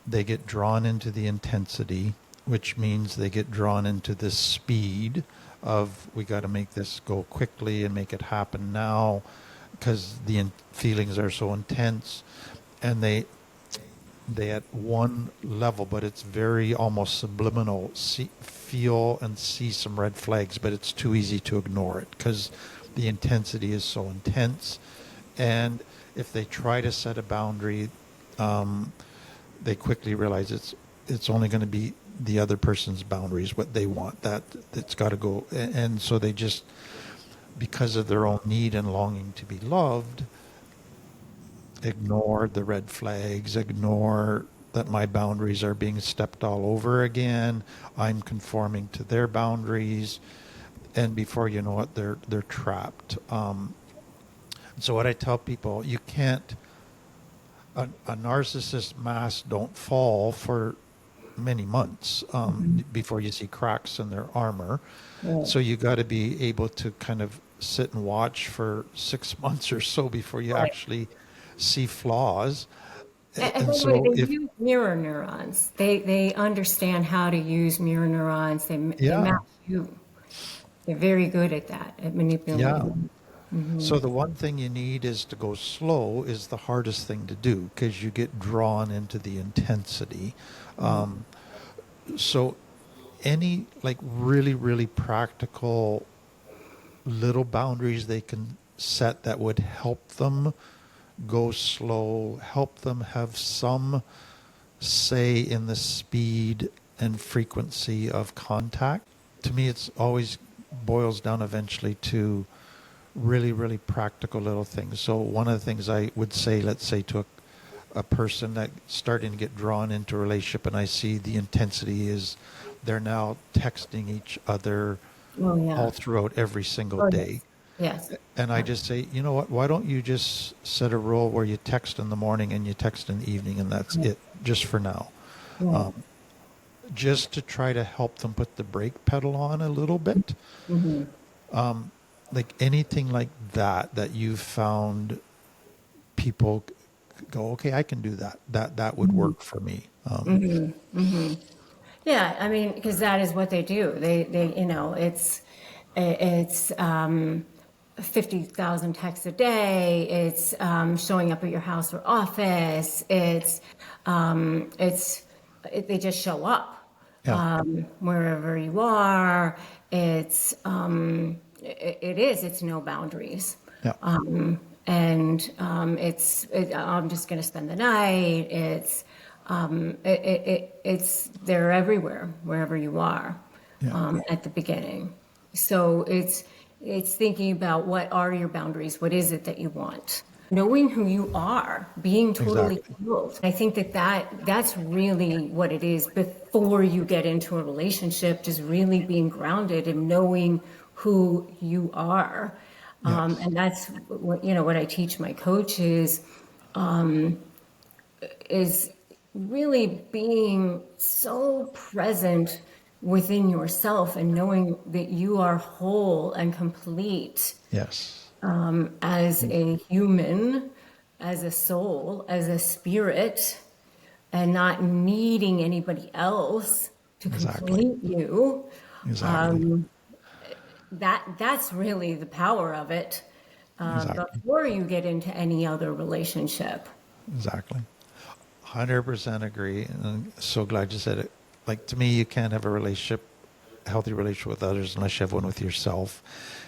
Speaker 3: they get drawn into the intensity, which means they get drawn into this speed of we got to make this go quickly and make it happen now because the feelings are so intense, and they they at one level, but it's very almost subliminal. Feel and see some red flags, but it's too easy to ignore it because the intensity is so intense. And if they try to set a boundary, they quickly realize it's only going to be the other person's boundaries, what they want. That's got to go. And so they just, because of their own need and longing to be loved, ignore the red flags, ignore that my boundaries are being stepped all over again. I'm conforming to their boundaries, and before you know it, they're trapped. So what I tell people, you can't. A narcissist mask don't fall for many months before you see cracks in their armor.
Speaker 2: Right.
Speaker 3: So you got to be able to kind of sit and watch for 6 months or so before you actually see flaws.
Speaker 2: And
Speaker 3: And
Speaker 2: by the way,
Speaker 3: so
Speaker 2: they
Speaker 3: if,
Speaker 2: use mirror neurons. They understand how to use mirror neurons. They
Speaker 3: yeah,
Speaker 2: match you. They're very good at that, at
Speaker 3: yeah.
Speaker 2: manipulating.
Speaker 3: So the one thing you need is to go slow is the hardest thing to do because you get drawn into the intensity. Um, so any like really, really practical little boundaries they can set that would help them go slow, help them have some say in the speed and frequency of contact. To me, it's always boils down eventually to really, really practical little things. So one of the things I would say, let's say to a person that starting to get drawn into a relationship and I see the intensity is they're now texting each other
Speaker 2: Oh, yeah.
Speaker 3: all throughout every single
Speaker 2: Oh,
Speaker 3: day.
Speaker 2: yes. Yes.
Speaker 3: And I just say, you know what, why don't you just set a rule where you text in the morning and you text in the evening and that's it, just for now.
Speaker 2: Right.
Speaker 3: Just to try to help them put the brake pedal on a little bit.
Speaker 2: Mm-hmm.
Speaker 3: Like anything like that you've found people go, okay, I can do that. That would work for me.
Speaker 2: Yeah, I mean, because that is what they do. You know, it's 50,000 texts a day. It's showing up at your house or office. They just show up
Speaker 3: Yeah,
Speaker 2: wherever you are. It's no boundaries.
Speaker 3: yeah,
Speaker 2: I'm just going to spend the night. It's they're everywhere, wherever you are,
Speaker 3: yeah,
Speaker 2: at the beginning. So it's thinking about what are your boundaries, what is it that you want, knowing who you are, being totally
Speaker 3: exactly.
Speaker 2: healed. I think that's really what it is before you get into a relationship, just really being grounded and knowing who you are.
Speaker 3: Yes,
Speaker 2: And that's what I teach my coaches is really being so present within yourself and knowing that you are whole and complete
Speaker 3: yes,
Speaker 2: as a human, as a soul, as a spirit, and not needing anybody else to
Speaker 3: exactly,
Speaker 2: complete you.
Speaker 3: exactly,
Speaker 2: That's really the power of it
Speaker 3: exactly,
Speaker 2: before you get into any other relationship.
Speaker 3: exactly. 100% agree. And I'm so glad you said it. Like to me, you can't have a relationship, healthy relationship with others unless you have one with yourself.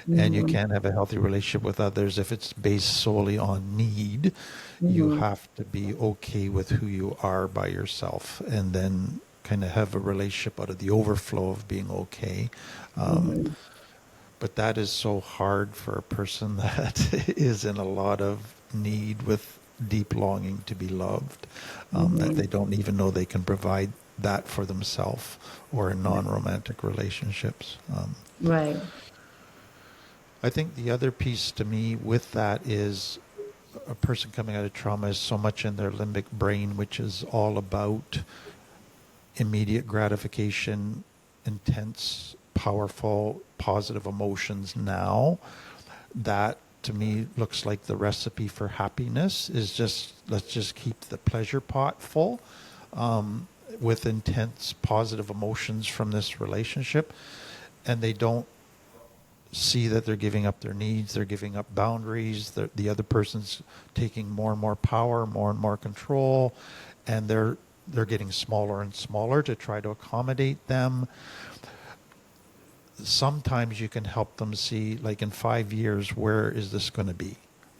Speaker 3: And you can't have a healthy relationship with others if it's based solely on need. You have to be okay with who you are by yourself and then kind of have a relationship out of the overflow of being okay. But that is so hard for a person that is in a lot of need with deep longing to be loved, that they don't even know they can provide that for themselves or in non-romantic relationships.
Speaker 2: Right.
Speaker 3: I think the other piece to me with that is a person coming out of trauma is so much in their limbic brain, which is all about immediate gratification, intense, powerful, positive emotions now. That to me looks like the recipe for happiness is just let's just keep the pleasure pot full with intense positive emotions from this relationship. And they don't see that they're giving up their needs, they're giving up boundaries, the other person's taking more and more power, more and more control, and they're getting smaller and smaller to try to accommodate them. Sometimes you can help them see, like, in 5 years, where is this going to be?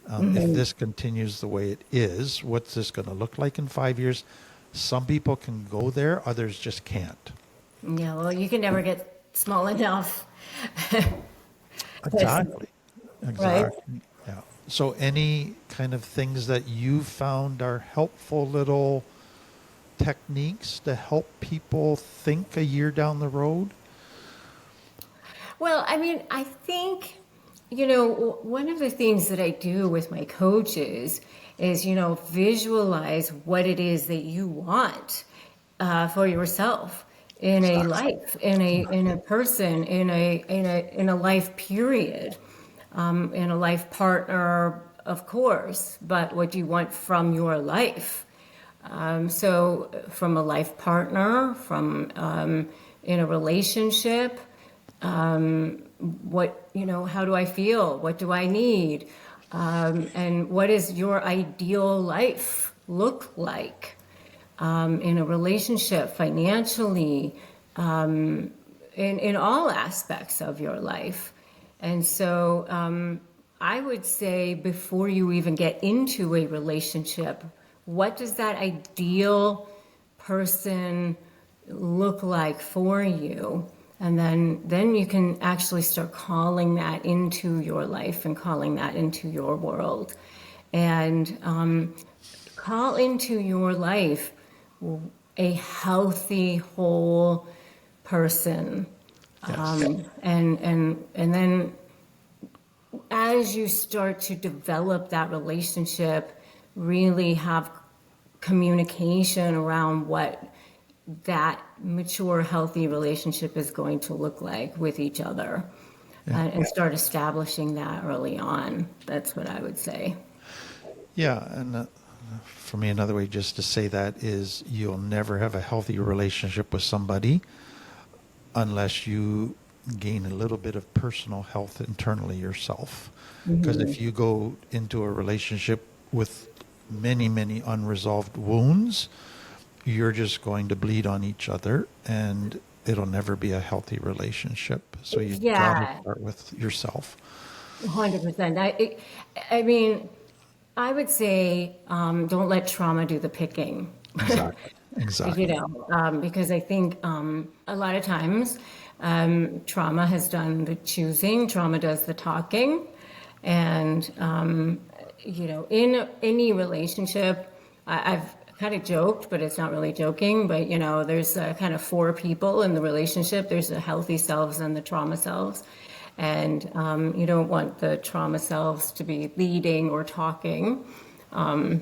Speaker 3: If this continues the way it is, what's this going to look like in 5 years? Some people can go there, others just can't.
Speaker 2: Yeah, well, you can never get small enough.
Speaker 3: Exactly.
Speaker 2: Right?
Speaker 3: Exactly. Yeah. So any kind of things that you found are helpful little techniques to help people think a year down the road?
Speaker 2: Well, I mean, I think, one of the things that I do with my coaches is, visualize what it is that you want for yourself in a life, in a person, in a life period, in a life partner, of course, but what do you want from your life? So from a life partner, from in a relationship, how do I feel? What do I need? And what does your ideal life look like in a relationship, financially, in all aspects of your life? And so I would say before you even get into a relationship, what does that ideal person look like for you? And then you can actually start calling that into your life and calling that into your world. And call into your life a healthy, whole person.
Speaker 3: Yes.
Speaker 2: And then as you start to develop that relationship, really have communication around what that mature, healthy relationship is going to look like with each other, and start establishing that early on. That's what I would say.
Speaker 3: Yeah, and for me, another way just to say that is you'll never have a healthy relationship with somebody unless you gain a little bit of personal health internally yourself. Because if you go into a relationship with many, many unresolved wounds, you're just going to bleed on each other, and it'll never be a healthy relationship. So you got to
Speaker 2: Yeah,
Speaker 3: start with yourself.
Speaker 2: 100%. I mean, I would say don't let trauma do the picking.
Speaker 3: Exactly. Exactly.
Speaker 2: Because I think a lot of times trauma has done the choosing, trauma does the talking. And, in any relationship, I've kind of joked, but it's not really joking, but, there's kind of four people in the relationship. There's the healthy selves and the trauma selves. And you don't want the trauma selves to be leading or talking, and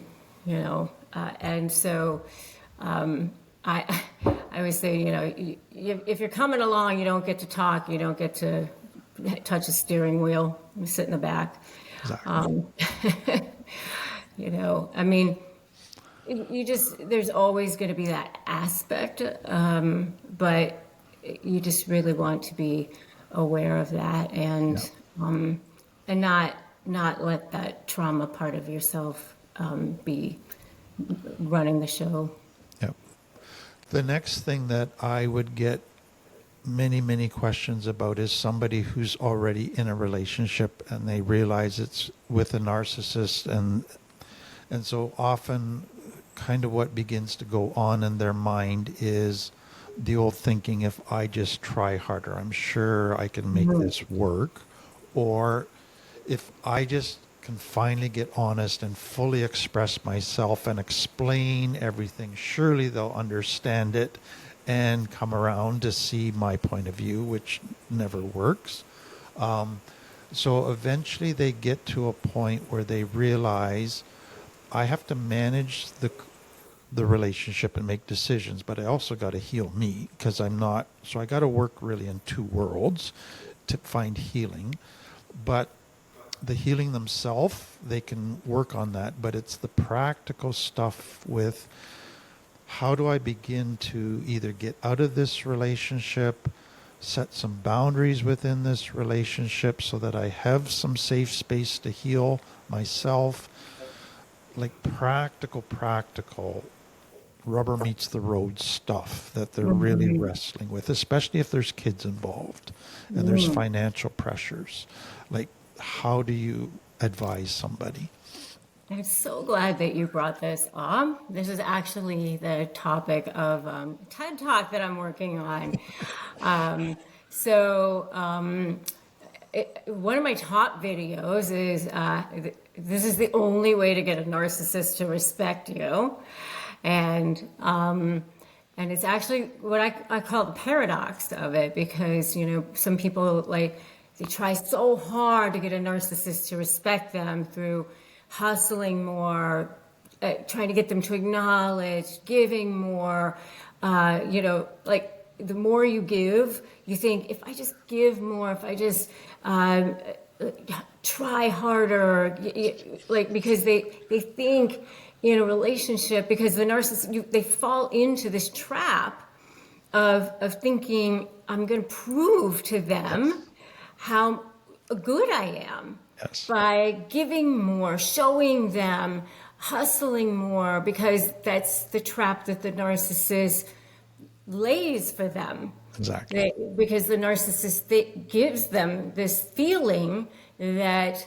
Speaker 2: so I always say, if you're coming along, you don't get to talk, you don't get to touch a steering wheel, you sit in the back.
Speaker 3: Exactly.
Speaker 2: I mean, there's always going to be that aspect, but you just really want to be aware of that, and not let that trauma part of yourself be running the show.
Speaker 3: Yep. The next thing that I would get many, many questions about is somebody who's already in a relationship and they realize it's with a narcissist, and so often kind of what begins to go on in their mind is the old thinking, if I just try harder, I'm sure I can make this work. Or if I just can finally get honest and fully express myself and explain everything, surely they'll understand it and come around to see my point of view, which never works. So eventually they get to a point where they realize I have to manage the relationship and make decisions, but I also got to heal me, because I'm not, so I got to work really in two worlds to find healing. But the healing themselves, they can work on that, but it's the practical stuff with how do I begin to either get out of this relationship, set some boundaries within this relationship so that I have some safe space to heal myself, like practical rubber meets the road stuff that they're really wrestling with, especially if there's kids involved and there's financial pressures. Like, how do you advise somebody?
Speaker 2: I'm so glad that you brought this up. This is actually the topic of TED Talk that I'm working on. One of my top videos is this is the only way to get a narcissist to respect you. And it's actually what I call the paradox of it, because, you know, some people, like, they try so hard to get a narcissist to respect them through hustling more, trying to get them to acknowledge, giving more, you know, like, the more you give, you think, if I just give more, if I just try harder, like, because they think in a relationship, because the narcissist, they fall into this trap of thinking, I'm going to prove to them how good I am by giving more, showing them, hustling more, because that's the trap that the narcissist lays for them.
Speaker 3: Exactly.
Speaker 2: Because the narcissist gives them this feeling that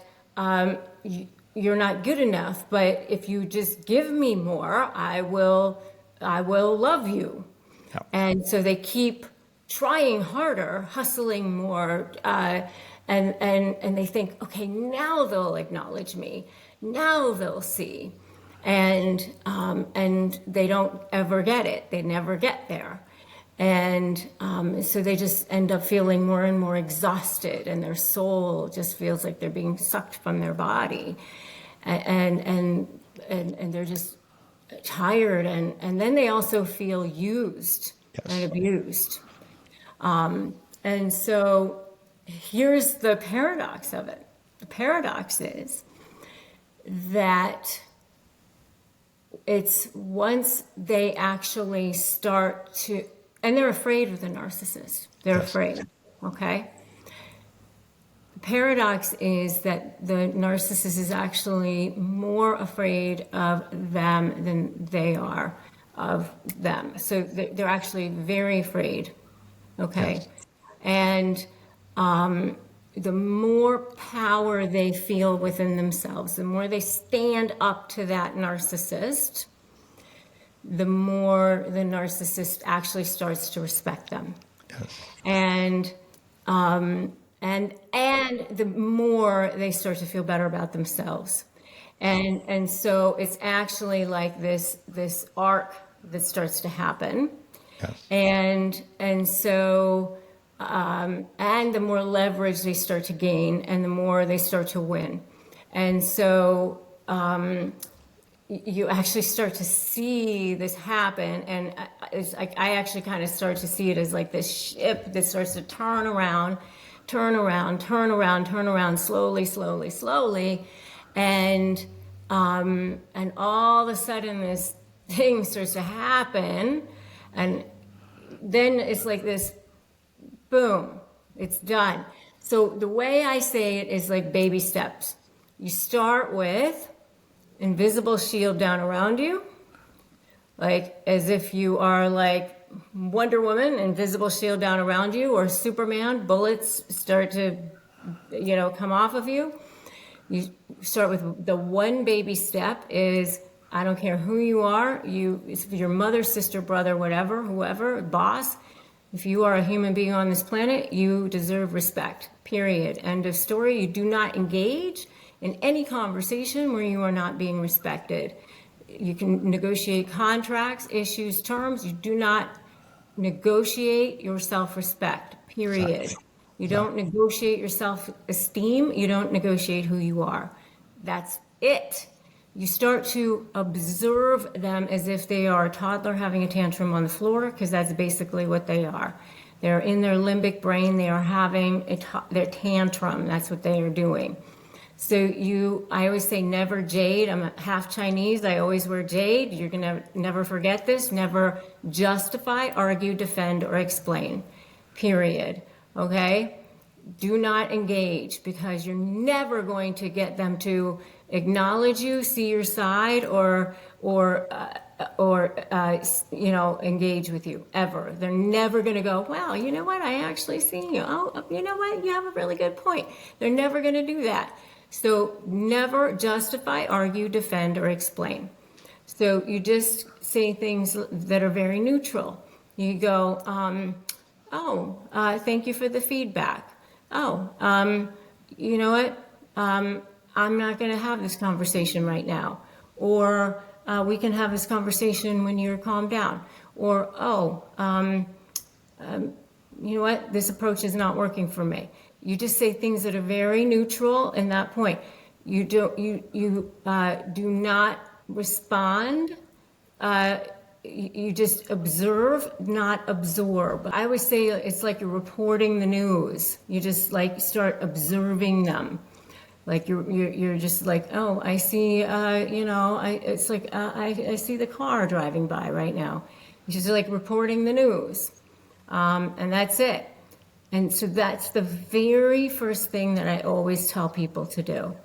Speaker 2: you're not good enough, but if you just give me more, I will love you. Yep. And so they keep trying harder, hustling more, and they think, okay, now they'll acknowledge me, now they'll see, and they don't ever get it. They never get there. And so they just end up feeling more and more exhausted, and their soul just feels like they're being sucked from their body, and they're just tired, and then they also feel used and abused. And so here's the paradox of it. The paradox is that it's once they actually start to, and they're afraid of the narcissist. They're afraid, okay? The paradox is that the narcissist is actually more afraid of them than they are of them. So they're actually very afraid, okay? Yes. And the more power they feel within themselves, the more they stand up to that narcissist, the more the narcissist actually starts to respect them. Yes. And the more they start to feel better about themselves. And so it's actually like this arc that starts to happen. Yes. And so and the more leverage they start to gain, and the more they start to win. And so you actually start to see this happen, and it's like, I actually kind of start to see it as like this ship that starts to turn around, slowly, and all of a sudden this thing starts to happen, and then it's like this, boom, it's done. So the way I say it is like baby steps. You start with invisible shield down around you, like as if you are like Wonder Woman, invisible shield down around you, or Superman, bullets start to, you know, come off of you. You start with the one baby step is, I don't care who you are, if your mother, sister, brother, whatever, whoever, boss, if you are a human being on this planet, you deserve respect, period. End of story. You do not engage in any conversation where you are not being respected. You can negotiate contracts, issues, terms. You do not negotiate your self-respect, period. Exactly. You don't negotiate your self-esteem. You don't negotiate who you are. That's it. You start to observe them as if they are a toddler having a tantrum on the floor, because that's basically what they are. They're in their limbic brain. They are having their tantrum. That's what they are doing. So I always say never jade. I'm half Chinese. I always wear jade. You're going to never forget this. Never justify, argue, defend, or explain, period. Okay? Do not engage, because you're never going to get them to acknowledge you, see your side, or engage with you ever. They're never going to go, well, you know what? I actually see you. Oh, you know what? You have a really good point. They're never going to do that. So never justify, argue, defend, or explain. So you just say things that are very neutral. You go, thank you for the feedback. You know what? I'm not going to have this conversation right now. Or we can have this conversation when you're calmed down. Or, you know what? This approach is not working for me. You just say things that are very neutral in that point. You do not respond. You just observe, not absorb. I always say it's like you're reporting the news. You just like start observing them. Like you're just like, oh, I see, I see the car driving by right now. It's just like reporting the news. And that's it. And so that's the very first thing that I always tell people to do.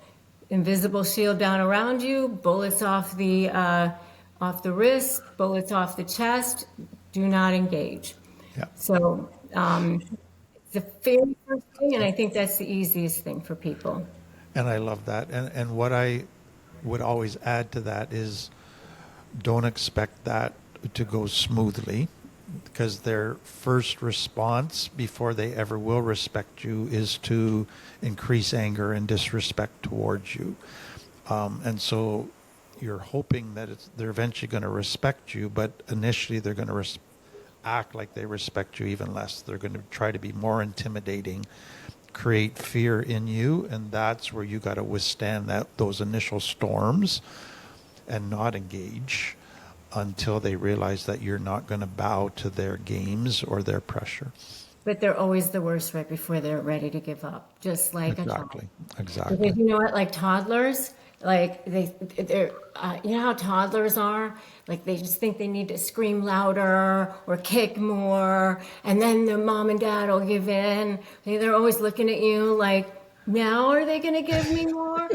Speaker 2: Invisible shield down around you, bullets off the wrist, bullets off the chest, do not engage.
Speaker 3: Yeah.
Speaker 2: So the very first thing, and I think that's the easiest thing for people.
Speaker 3: And I love that. And what I would always add to that is don't expect that to go smoothly, because their first response before they ever will respect you is to increase anger and disrespect towards you. And so you're hoping that they're eventually going to respect you, but initially they're going to act like they respect you even less. They're going to try to be more intimidating, create fear in you, and that's where you got to withstand those initial storms and not engage until they realize that you're not going to bow to their games or their pressure.
Speaker 2: But they're always the worst right before they're ready to give up, just like a child.
Speaker 3: Exactly.
Speaker 2: Because you know what, like toddlers, like they're you know how toddlers are? Like they just think they need to scream louder or kick more, and then their mom and dad will give in. They're always looking at you like, now are they going to give me more?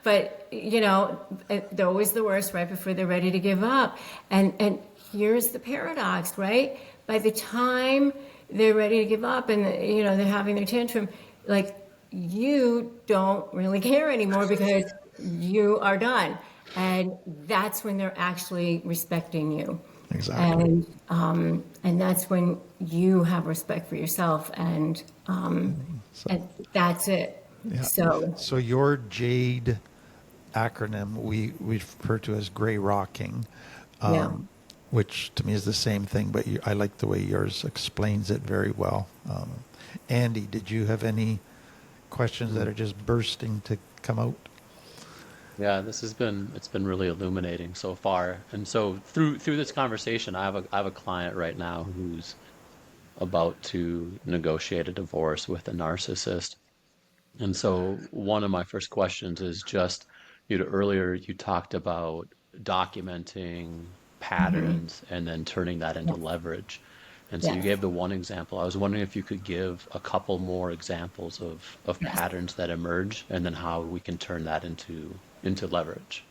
Speaker 2: But they're always the worst right before they're ready to give up. And here's the paradox, right? By the time they're ready to give up and they're having their tantrum, like you don't really care anymore because you are done. And that's when they're actually respecting you.
Speaker 3: Exactly.
Speaker 2: And that's when you have respect for yourself, and that's it.
Speaker 3: Yeah. So your JADE acronym we refer to as gray rocking, which to me is the same thing, but I like the way yours explains it very well. Andy, did you have any questions that are just bursting to come out?
Speaker 1: Yeah, it's been really illuminating so far. And so through this conversation, I have a client right now who's about to negotiate a divorce with a narcissist. And so one of my first questions is just, earlier you talked about documenting patterns and then turning that into leverage. And so you gave the one example. I was wondering if you could give a couple more examples of patterns that emerge, and then how we can turn that into leverage.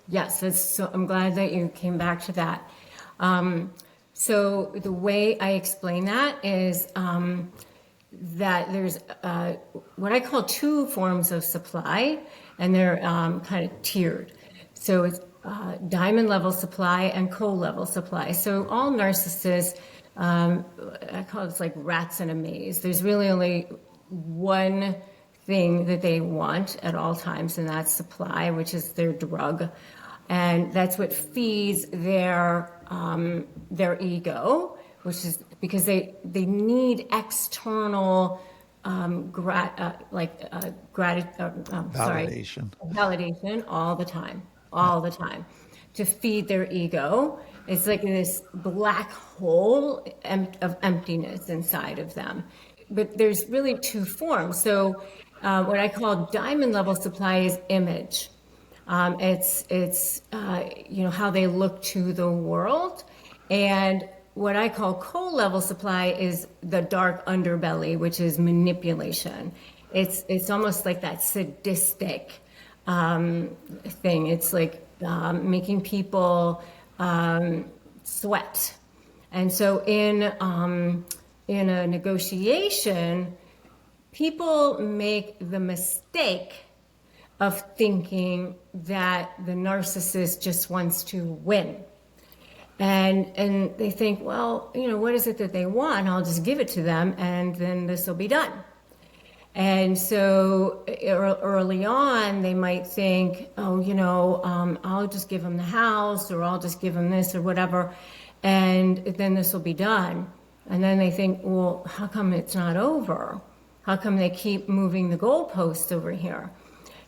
Speaker 2: Yes, so I'm glad that you came back to that. So the way I explain that is that there's what I call two forms of supply, and they're kind of tiered. So it's diamond level supply and coal level supply. So all narcissists, I call it like rats in a maze. There's really only one thing that they want at all times, and that's supply, which is their drug. And that's what feeds their ego, which is because they need external validation all the time to feed their ego. It's like this black hole of emptiness inside of them. But there's really two forms. So what I call diamond level supply is image. It's how they look to the world. And what I call coal level supply is the dark underbelly, which is manipulation. It's almost like that sadistic thing. It's like making people sweat. And so in a negotiation, people make the mistake of thinking that the narcissist just wants to win. And they think, well, what is it that they want? I'll just give it to them and then this will be done. And so early on, they might think, I'll just give them the house, or I'll just give them this or whatever, and then this will be done. And then they think, well, how come it's not over? How come they keep moving the goalposts over here?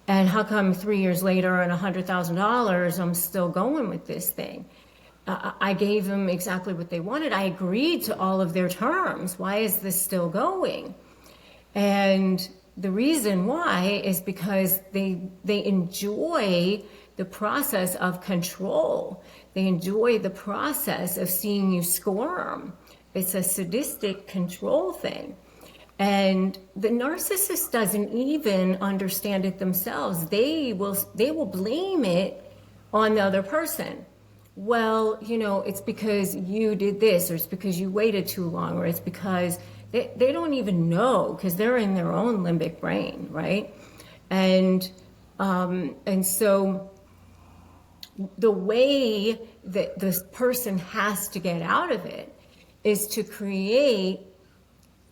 Speaker 2: And how come 3 years later and $100,000, I'm still going with this thing? I gave them exactly what they wanted. I agreed to all of their terms. Why is this still going? And the reason why is because they enjoy the process of control. They enjoy the process of seeing you squirm. It's a sadistic control thing. And the narcissist doesn't even understand it themselves. They will blame it on the other person. Well, it's because you did this, or it's because you waited too long, or it's because they don't even know, because they're in their own limbic brain, right? And so the way that this person has to get out of it is to create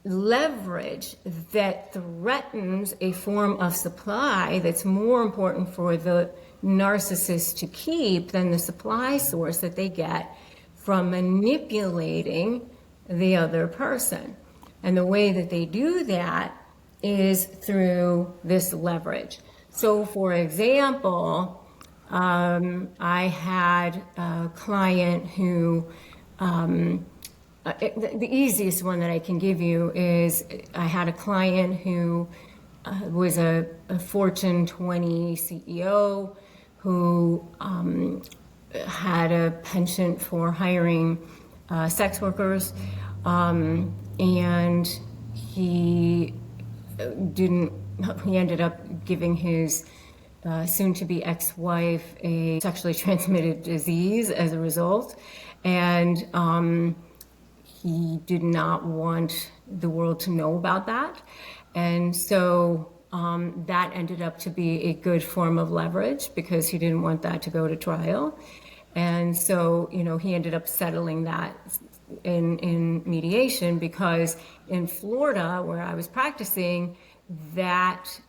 Speaker 2: leverage that threatens a form of supply that's more important for the narcissist to keep than the supply source that they get from manipulating the other person. And the way that they do that is through this leverage. So for example, I had a client who, the easiest one that I can give you is I had a client who was a Fortune 20 CEO who had a penchant for hiring sex workers, and he ended up giving his soon-to-be ex-wife a sexually transmitted disease as a result, and he did not want the world to know about that. And so that ended up to be a good form of leverage because he didn't want that to go to trial. And so, he ended up settling that in mediation, because in Florida, where I was practicing, that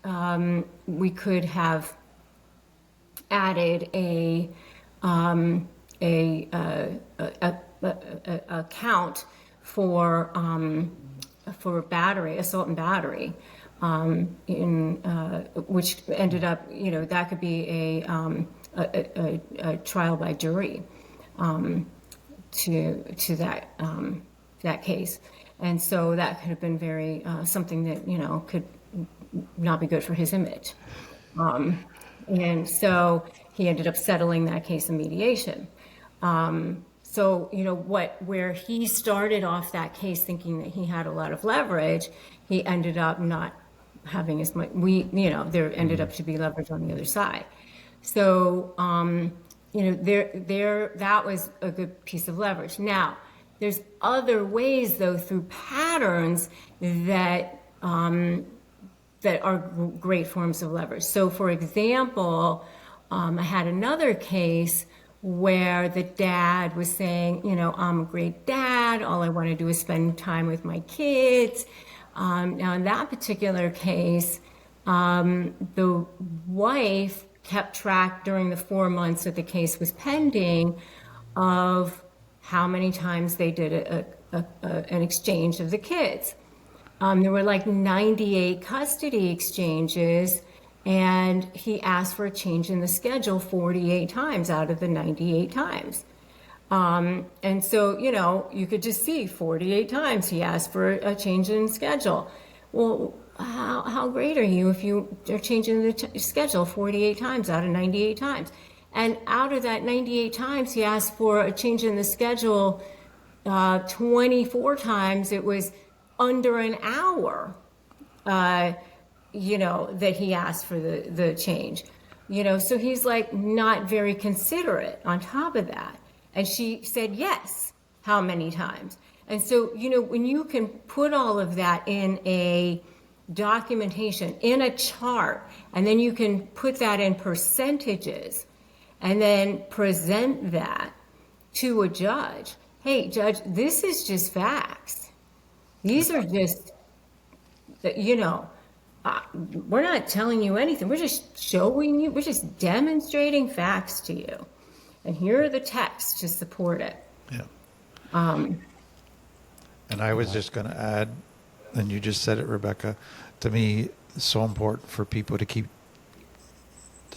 Speaker 2: we could have added a count for battery, assault and battery, which ended up, that could be a trial by jury to that case. And so that could have been very something that could not be good for his image. And so he ended up settling that case in mediation. So, where he started off that case thinking that he had a lot of leverage, he ended up not having as much, there ended up to be leverage on the other side. So, that was a good piece of leverage. Now, there's other ways, though, through patterns that are great forms of leverage. So, for example, I had another case where the dad was saying, I'm a great dad. All I want to do is spend time with my kids. Now, in that particular case, the wife kept track during the 4 months that the case was pending of how many times they did an exchange of the kids. There were like 98 custody exchanges, and he asked for a change in the schedule 48 times out of the 98 times. And so, you could just see 48 times he asked for a change in schedule. Well, how great are you if you are changing the schedule 48 times out of 98 times? And out of that 98 times, he asked for a change in the schedule 24 times. It was under an hour, that he asked for the change. So he's like not very considerate on top of that. And she said yes, how many times? And so, when you can put all of that in a documentation, in a chart, and then you can put that in percentages and then present that to a judge. Hey, judge, this is just facts. These are just, we're not telling you anything. We're just showing you, we're just demonstrating facts to you. And here are the texts to support it.
Speaker 3: Yeah. And I was just going to add, and you just said it, Rebecca, to me, it's so important for people to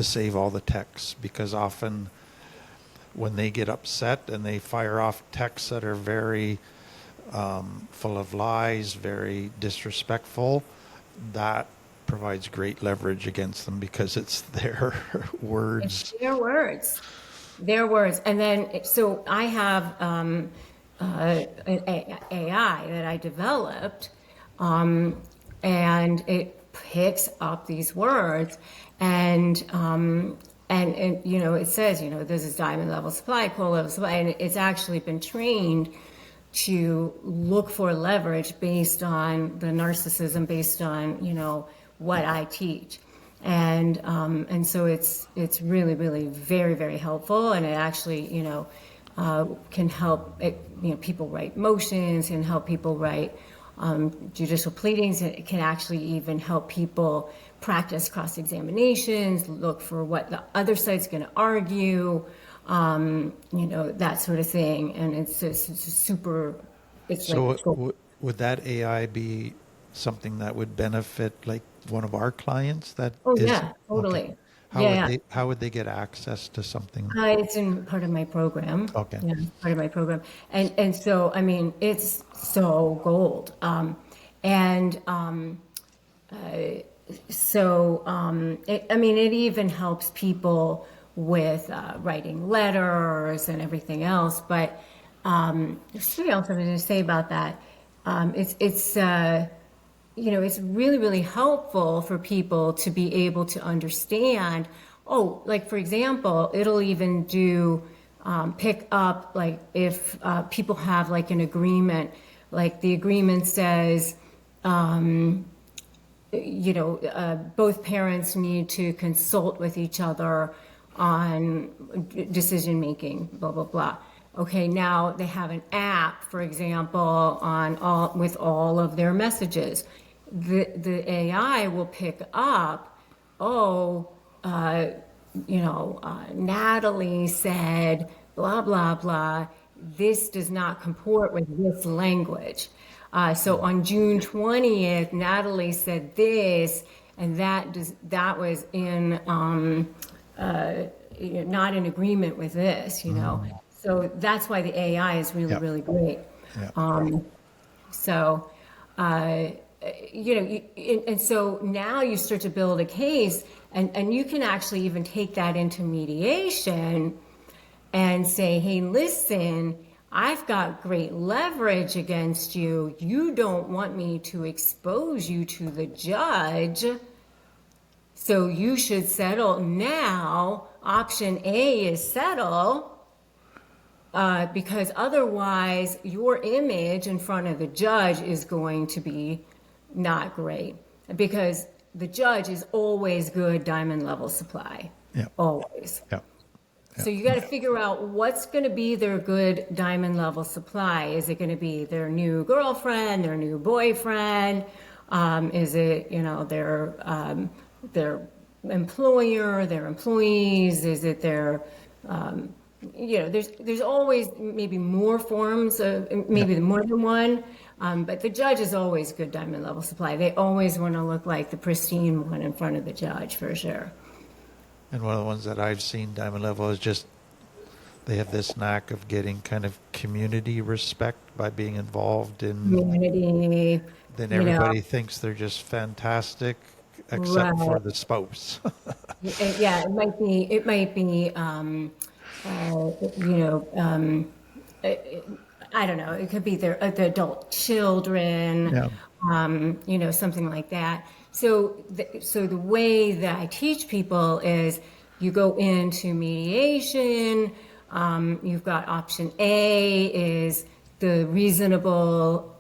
Speaker 3: save all the texts, because often when they get upset and they fire off texts that are very full of lies, very disrespectful, that provides great leverage against them because it's their words.
Speaker 2: It's their words. And then, so I have an AI that I developed, and it picks up these words, and it says, this is diamond level supply, coal level supply, and it's actually been trained to look for leverage based on the narcissism, based on what I teach, and so it's really, really very, very helpful, and it actually can help people write motions, and help people write judicial pleadings. It can actually even help people practice cross-examinations, look for what the other side's going to argue, that sort of thing. And it's super.
Speaker 3: So would that AI be something that would benefit like one of our clients?
Speaker 2: Yeah, totally.
Speaker 3: Okay. How would they get access to something?
Speaker 2: It's in part of my program.
Speaker 3: Okay.
Speaker 2: Yeah, it's part of my program. And so, I mean, it's so gold. It even helps people with writing letters and everything else. But there's something else I was going to say about that. It's really, really helpful for people to be able to understand. Oh, like for example, it'll even pick up, like if people have like an agreement, like the agreement says, both parents need to consult with each other on decision making, blah, blah, blah. Okay, now they have an app, for example, with all of their messages. The AI will pick up, Natalie said, blah, blah, blah. This does not comport with this language. So on June 20th, Natalie said this, and that was in not in agreement with this, So that's why the AI is really, really great.
Speaker 3: Yeah.
Speaker 2: And so now you start to build a case, and you can actually even take that into mediation and say, hey, listen, I've got great leverage against you. You don't want me to expose you to the judge, so you should settle now. Option A is settle, because otherwise your image in front of the judge is going to be not great, because the judge is always good diamond level supply.
Speaker 3: Yeah.
Speaker 2: Always.
Speaker 3: Yeah.
Speaker 2: So you got to figure out what's going to be their good diamond level supply. Is it going to be their new girlfriend, their new boyfriend? Is it, their employer, their employees? Is it their, there's always maybe more forms of, maybe more than one. But the judge is always good diamond level supply. They always want to look like the pristine one in front of the judge, for sure.
Speaker 3: And one of the ones that I've seen diamond level is just they have this knack of getting kind of community respect by being involved in
Speaker 2: community.
Speaker 3: Then everybody thinks they're just fantastic, except for the spouse.
Speaker 2: Yeah, it might be. I don't know. It could be the adult children.
Speaker 3: Yeah.
Speaker 2: Something like that. So the way that I teach people is you go into mediation. You've got option A is the reasonable,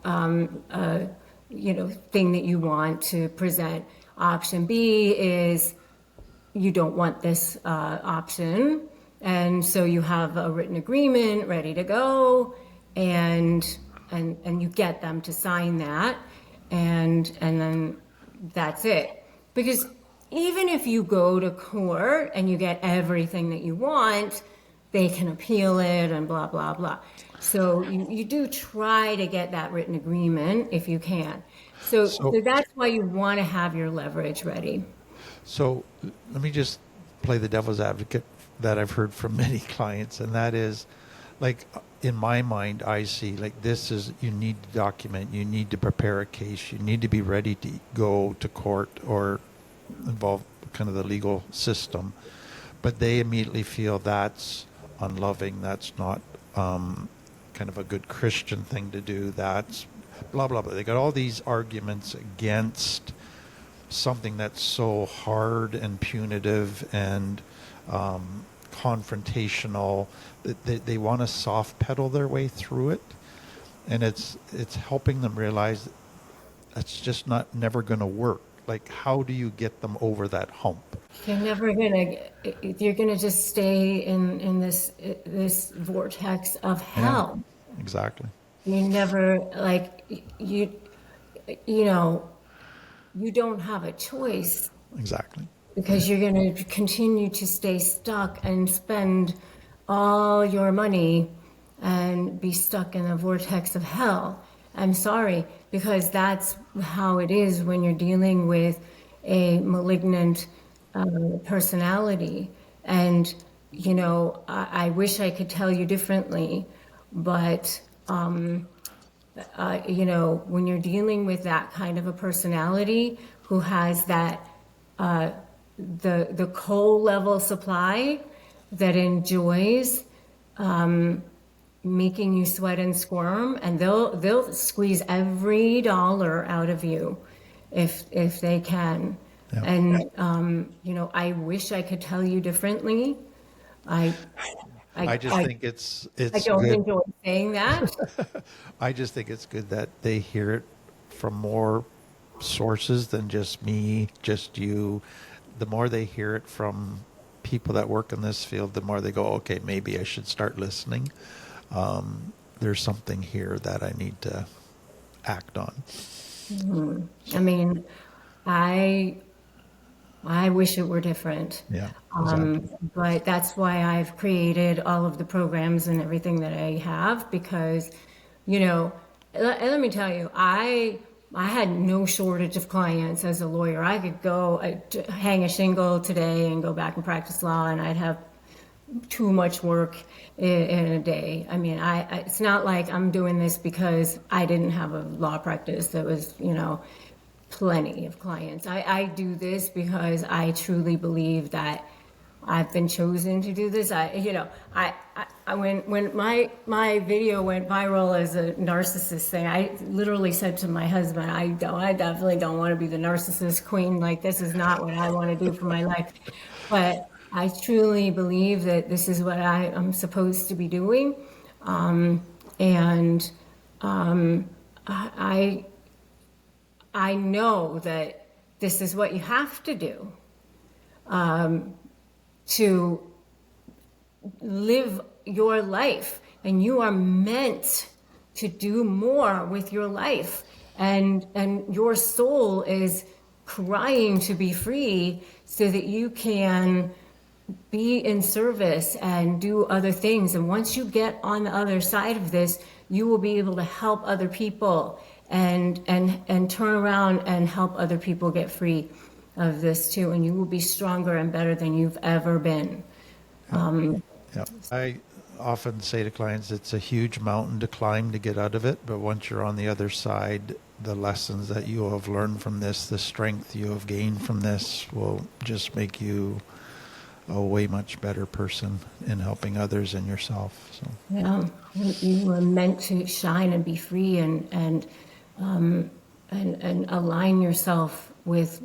Speaker 2: thing that you want to present. Option B is you don't want this option, and so you have a written agreement ready to go, and you get them to sign that, and then that's it. Because even if you go to court and you get everything that you want, they can appeal it and blah blah blah. So you do try to get that written agreement if you can. So that's why you want to have your leverage ready.
Speaker 3: So let me just play the devil's advocate that I've heard from many clients, and that is, like, in my mind, I see, like, this is, you need to document, you need to prepare a case, you need to be ready to go to court or involve kind of the legal system. But they immediately feel that's unloving, that's not kind of a good Christian thing to do, that's blah, blah, blah. They got all these arguments against something that's so hard and punitive and confrontational. They want to soft pedal their way through it, and it's helping them realize it's just never going to work. Like, how do you get them over that hump?
Speaker 2: You're gonna just stay in this vortex of hell.
Speaker 3: Yeah, exactly.
Speaker 2: You never, like, you know, you don't have a choice.
Speaker 3: Exactly.
Speaker 2: Because you're going to continue to stay stuck and spend all your money and be stuck in a vortex of hell. I'm sorry, because that's how it is when you're dealing with a malignant personality. And, I wish I could tell you differently, but, when you're dealing with that kind of a personality who has that, the coal level supply that enjoys making you sweat and squirm, and they'll squeeze every dollar out of you if they can. Yeah. And I wish I could tell you differently. I
Speaker 3: think it's
Speaker 2: I don't
Speaker 3: good.
Speaker 2: enjoy saying that.
Speaker 3: I just think it's good that they hear it from more sources than just me, just you. The more they hear it from people that work in this field, the more they go, okay, maybe I should start listening. There's something here that I need to act on.
Speaker 2: Mm-hmm. I mean, I wish it were different.
Speaker 3: Yeah, exactly.
Speaker 2: But that's why I've created all of the programs and everything that I have, because, let me tell you, I had no shortage of clients as a lawyer. I could go hang a shingle today and go back and practice law, and I'd have too much work in a day. I mean, it's not like I'm doing this because I didn't have a law practice that was, plenty of clients. I do this because I truly believe that I've been chosen to do this. When my video went viral as a narcissist thing, I literally said to my husband, I definitely don't want to be the narcissist queen. Like, this is not what I want to do for my life. But I truly believe that this is what I am supposed to be doing. I know that this is what you have to do to live your life, and you are meant to do more with your life, and your soul is crying to be free so that you can be in service and do other things. And once you get on the other side of this, you will be able to help other people and turn around and help other people get free of this too. And you will be stronger and better than you've ever been.
Speaker 3: I often say to clients, it's a huge mountain to climb to get out of it. But once you're on the other side, the lessons that you have learned from this, the strength you have gained from this will just make you a way much better person in helping others and yourself. So
Speaker 2: yeah, you were meant to shine and be free and align yourself with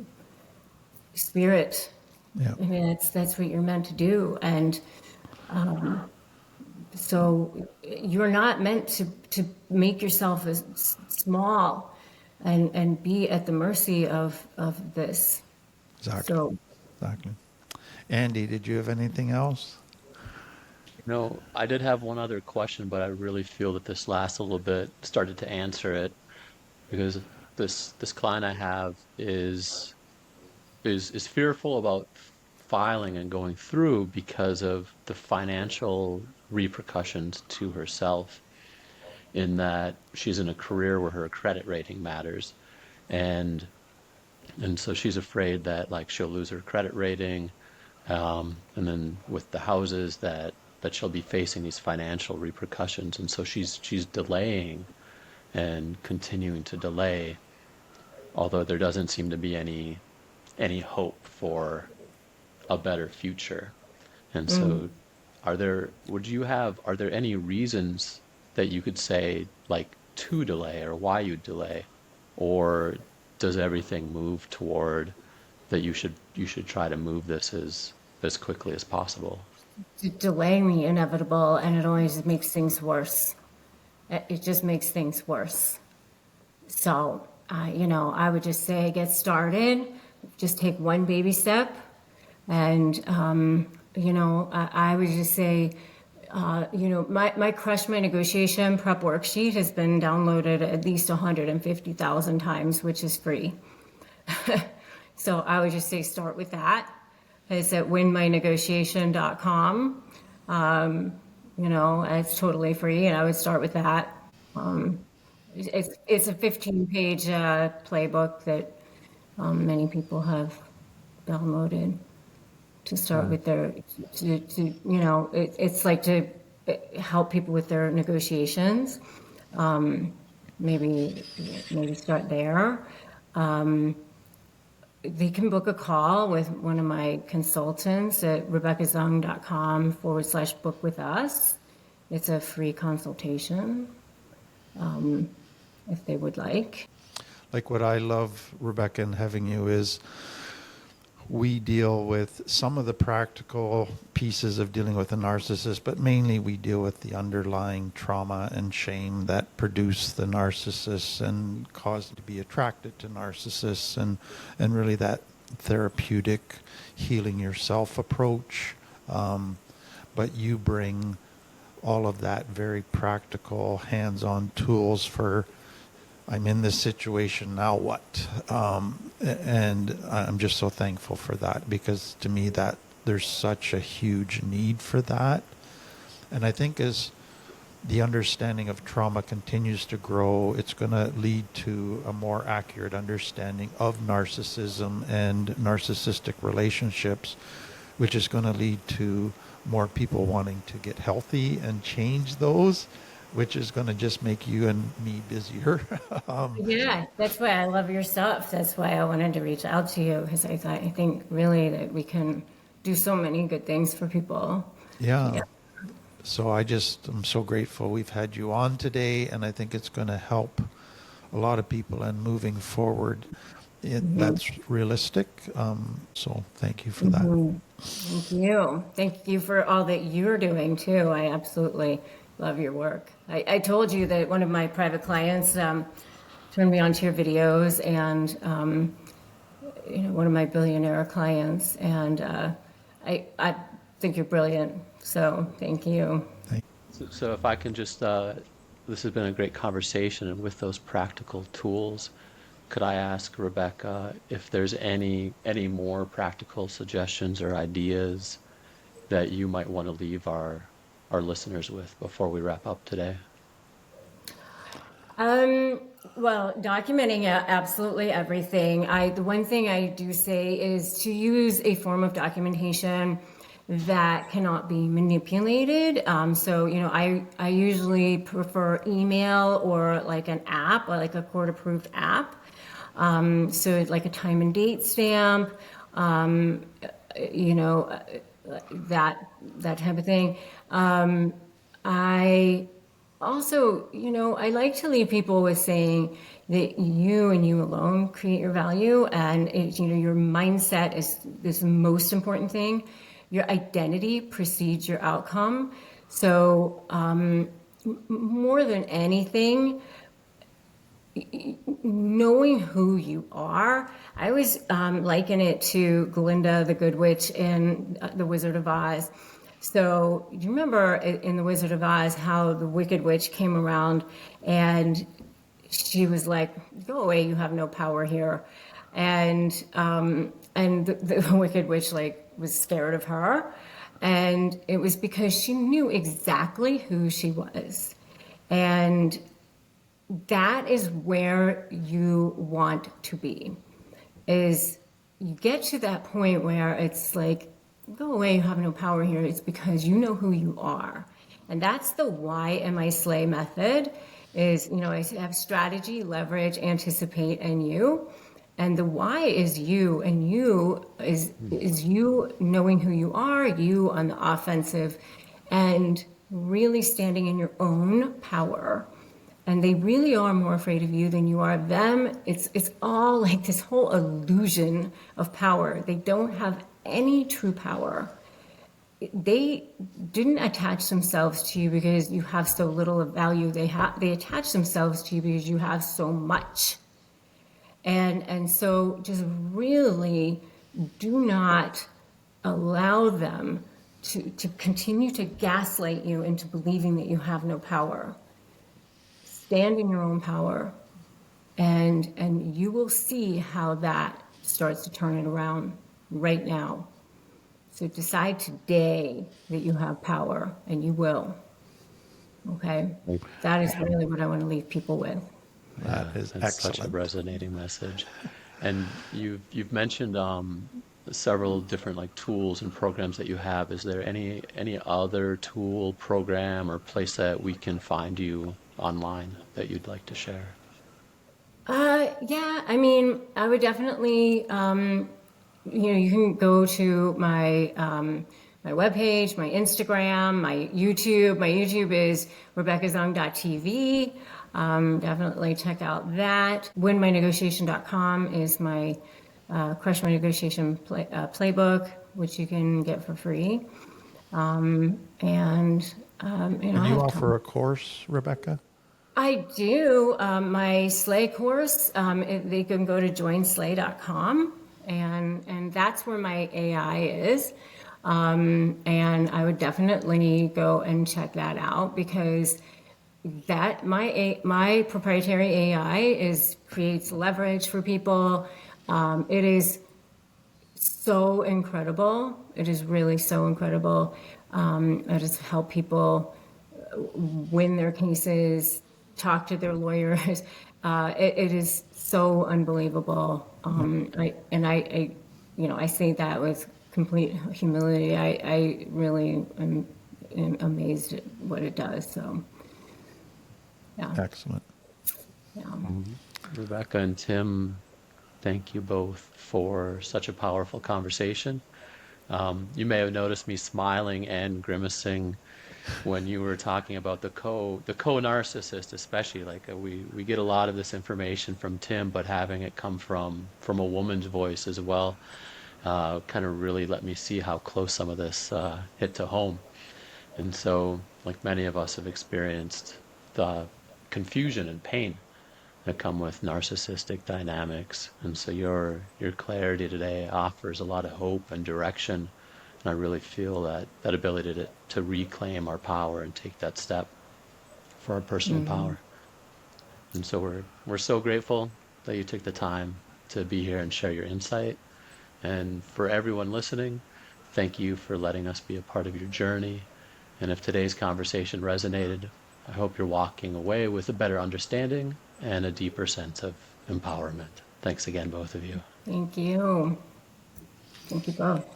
Speaker 2: spirit
Speaker 3: Yeah.
Speaker 2: I mean, that's what you're meant to do. And so you're not meant to make yourself as small and be at the mercy of this.
Speaker 3: Exactly.
Speaker 2: So
Speaker 3: Exactly. Andy, did you have anything else?
Speaker 1: I did have one other question, but I really feel that this last little bit started to answer it because this client I have is fearful about filing and going through because of the financial repercussions to herself in that she's in a career where her credit rating matters. And and so she's afraid that like she'll lose her credit rating, and then with the houses that she'll be facing these financial repercussions. And so she's delaying and continuing to delay, although there doesn't seem to be any hope for a better future. And so are there any reasons that you could say like to delay or why you delay? Or does everything move toward that you should try to move this as quickly as possible?
Speaker 2: delaying the inevitable, and it always makes things worse. It just makes things worse. So, I would just say get started, just take one baby step. And, I would just say, my Crush My Negotiation prep worksheet has been downloaded at least 150,000 times, which is free. So I would just say start with that. It's at winmynegotiation.com. It's totally free, and I would start with that. It's a 15-page playbook that many people have downloaded to start with their, it's like to help people with their negotiations. Maybe start there. They can book a call with one of my consultants at rebeccazung.com/book with us. It's a free consultation, if they would like.
Speaker 3: Like what I love, Rebecca, in having you is we deal with some of the practical pieces of dealing with a narcissist, but mainly we deal with the underlying trauma and shame that produce the narcissists and cause them to be attracted to narcissists, and really that therapeutic healing yourself approach. But you bring all of that very practical hands-on tools for I'm in this situation, now what? And I'm just so thankful for that, because to me that there's such a huge need for that. And I think as the understanding of trauma continues to grow, it's going to lead to a more accurate understanding of narcissism and narcissistic relationships, which is going to lead to more people wanting to get healthy and change those, which is going to just make you and me busier.
Speaker 2: Yeah, that's why I love your stuff. That's why I wanted to reach out to you, because I think really that we can do so many good things for people.
Speaker 3: Yeah.
Speaker 2: Yeah.
Speaker 3: So I'm so grateful we've had you on today, and I think it's going to help a lot of people, and moving forward, that's realistic. So thank you for that.
Speaker 2: Thank you. Thank you for all that you're doing too. I absolutely love your work. I told you that one of my private clients turned me on to your videos, and one of my billionaire clients, and I think you're brilliant. So thank you.
Speaker 3: Thank
Speaker 1: So if I can just, this has been a great conversation, and with those practical tools, could I ask Rebecca if there's any more practical suggestions or ideas that you might want to leave our listeners with before we wrap up today?
Speaker 2: Well, documenting absolutely everything. The one thing I do say is to use a form of documentation that cannot be manipulated. So, I usually prefer email or like an app, or like a court-approved app. So like a time and date stamp, you know, that type of thing. I Also, I like to leave people with saying that you and you alone create your value, and your mindset is the most important thing. Your identity precedes your outcome. So, more than anything, knowing who you are. I always liken it to Glinda the Good Witch in The Wizard of Oz. So do you remember in The Wizard of Oz how the Wicked Witch came around and she was like, "Go away, you have no power here," and the Wicked Witch was scared of her, and it was because she knew exactly who she was, and that is where you want to be. Is you get to that point where it's like, go away, you have no power here. It's because you know who you are. And that's the why am I slay method is, I have strategy, leverage, anticipate, and you. And the why is you, and you is you knowing who you are, you on the offensive, and really standing in your own power. And they really are more afraid of you than you are of them. It's all like this whole illusion of power. They don't have any true power. They didn't attach themselves to you because you have so little of value. They attach themselves to you because you have so much. And so just really do not allow them to continue to gaslight you into believing that you have no power. Stand in your own power, and you will see how that starts to turn it around right now. So decide today that you have power, and you will. Okay? That is really what I want to leave people with.
Speaker 3: That is
Speaker 1: That's
Speaker 3: excellent.
Speaker 1: such a resonating message. And you've mentioned several different tools and programs that you have. Is there any other tool, program, or place that we can find you online that you'd like to share?
Speaker 2: Yeah, I would definitely, you can go to my my webpage, my Instagram, my YouTube. My YouTube is RebeccaZung.tv. Definitely check out that. WinMyNegotiation.com is my Crush My Negotiation playbook, which you can get for free.
Speaker 3: And you offer a course, Rebecca?
Speaker 2: I do. My Slay course, they can go to joinslay.com, and that's where my AI is. And I would definitely go and check that out because that my proprietary AI creates leverage for people. It is so incredible. It is really so incredible. I just help people win their cases, talk to their lawyers. It is so unbelievable. I say that with complete humility. I really am amazed at what it does. So, yeah.
Speaker 3: Excellent.
Speaker 2: Yeah.
Speaker 1: Rebecca and Tim, thank you both for such a powerful conversation. You may have noticed me smiling and grimacing when you were talking about the co-narcissist, especially. We get a lot of this information from Tim, but having it come from a woman's voice as well, kind of really let me see how close some of this hit to home. And so, like many of us have experienced the confusion and pain that come with narcissistic dynamics. And so your clarity today offers a lot of hope and direction. And I really feel that ability to reclaim our power and take that step for our personal power. And so we're so grateful that you took the time to be here and share your insight. And for everyone listening, thank you for letting us be a part of your journey. And if today's conversation resonated, I hope you're walking away with a better understanding and a deeper sense of empowerment. Thanks again, both of you.
Speaker 2: Thank you. Thank you both.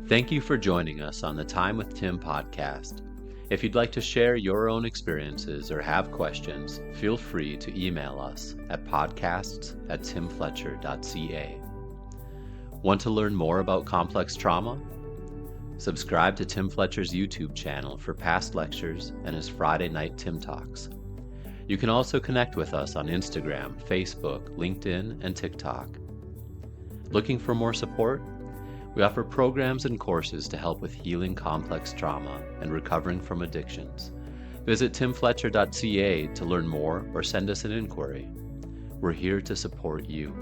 Speaker 1: Thank you for joining us on the Time with Tim podcast. If you'd like to share your own experiences or have questions, feel free to email us at podcasts@timfletcher.ca. Want to learn more about complex trauma? Subscribe to Tim Fletcher's YouTube channel for past lectures and his Friday night Tim Talks. You can also connect with us on Instagram, Facebook, LinkedIn, and TikTok. Looking for more support? We offer programs and courses to help with healing complex trauma and recovering from addictions. Visit timfletcher.ca to learn more or send us an inquiry. We're here to support you.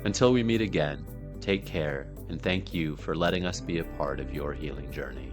Speaker 1: Until we meet again, take care and thank you for letting us be a part of your healing journey.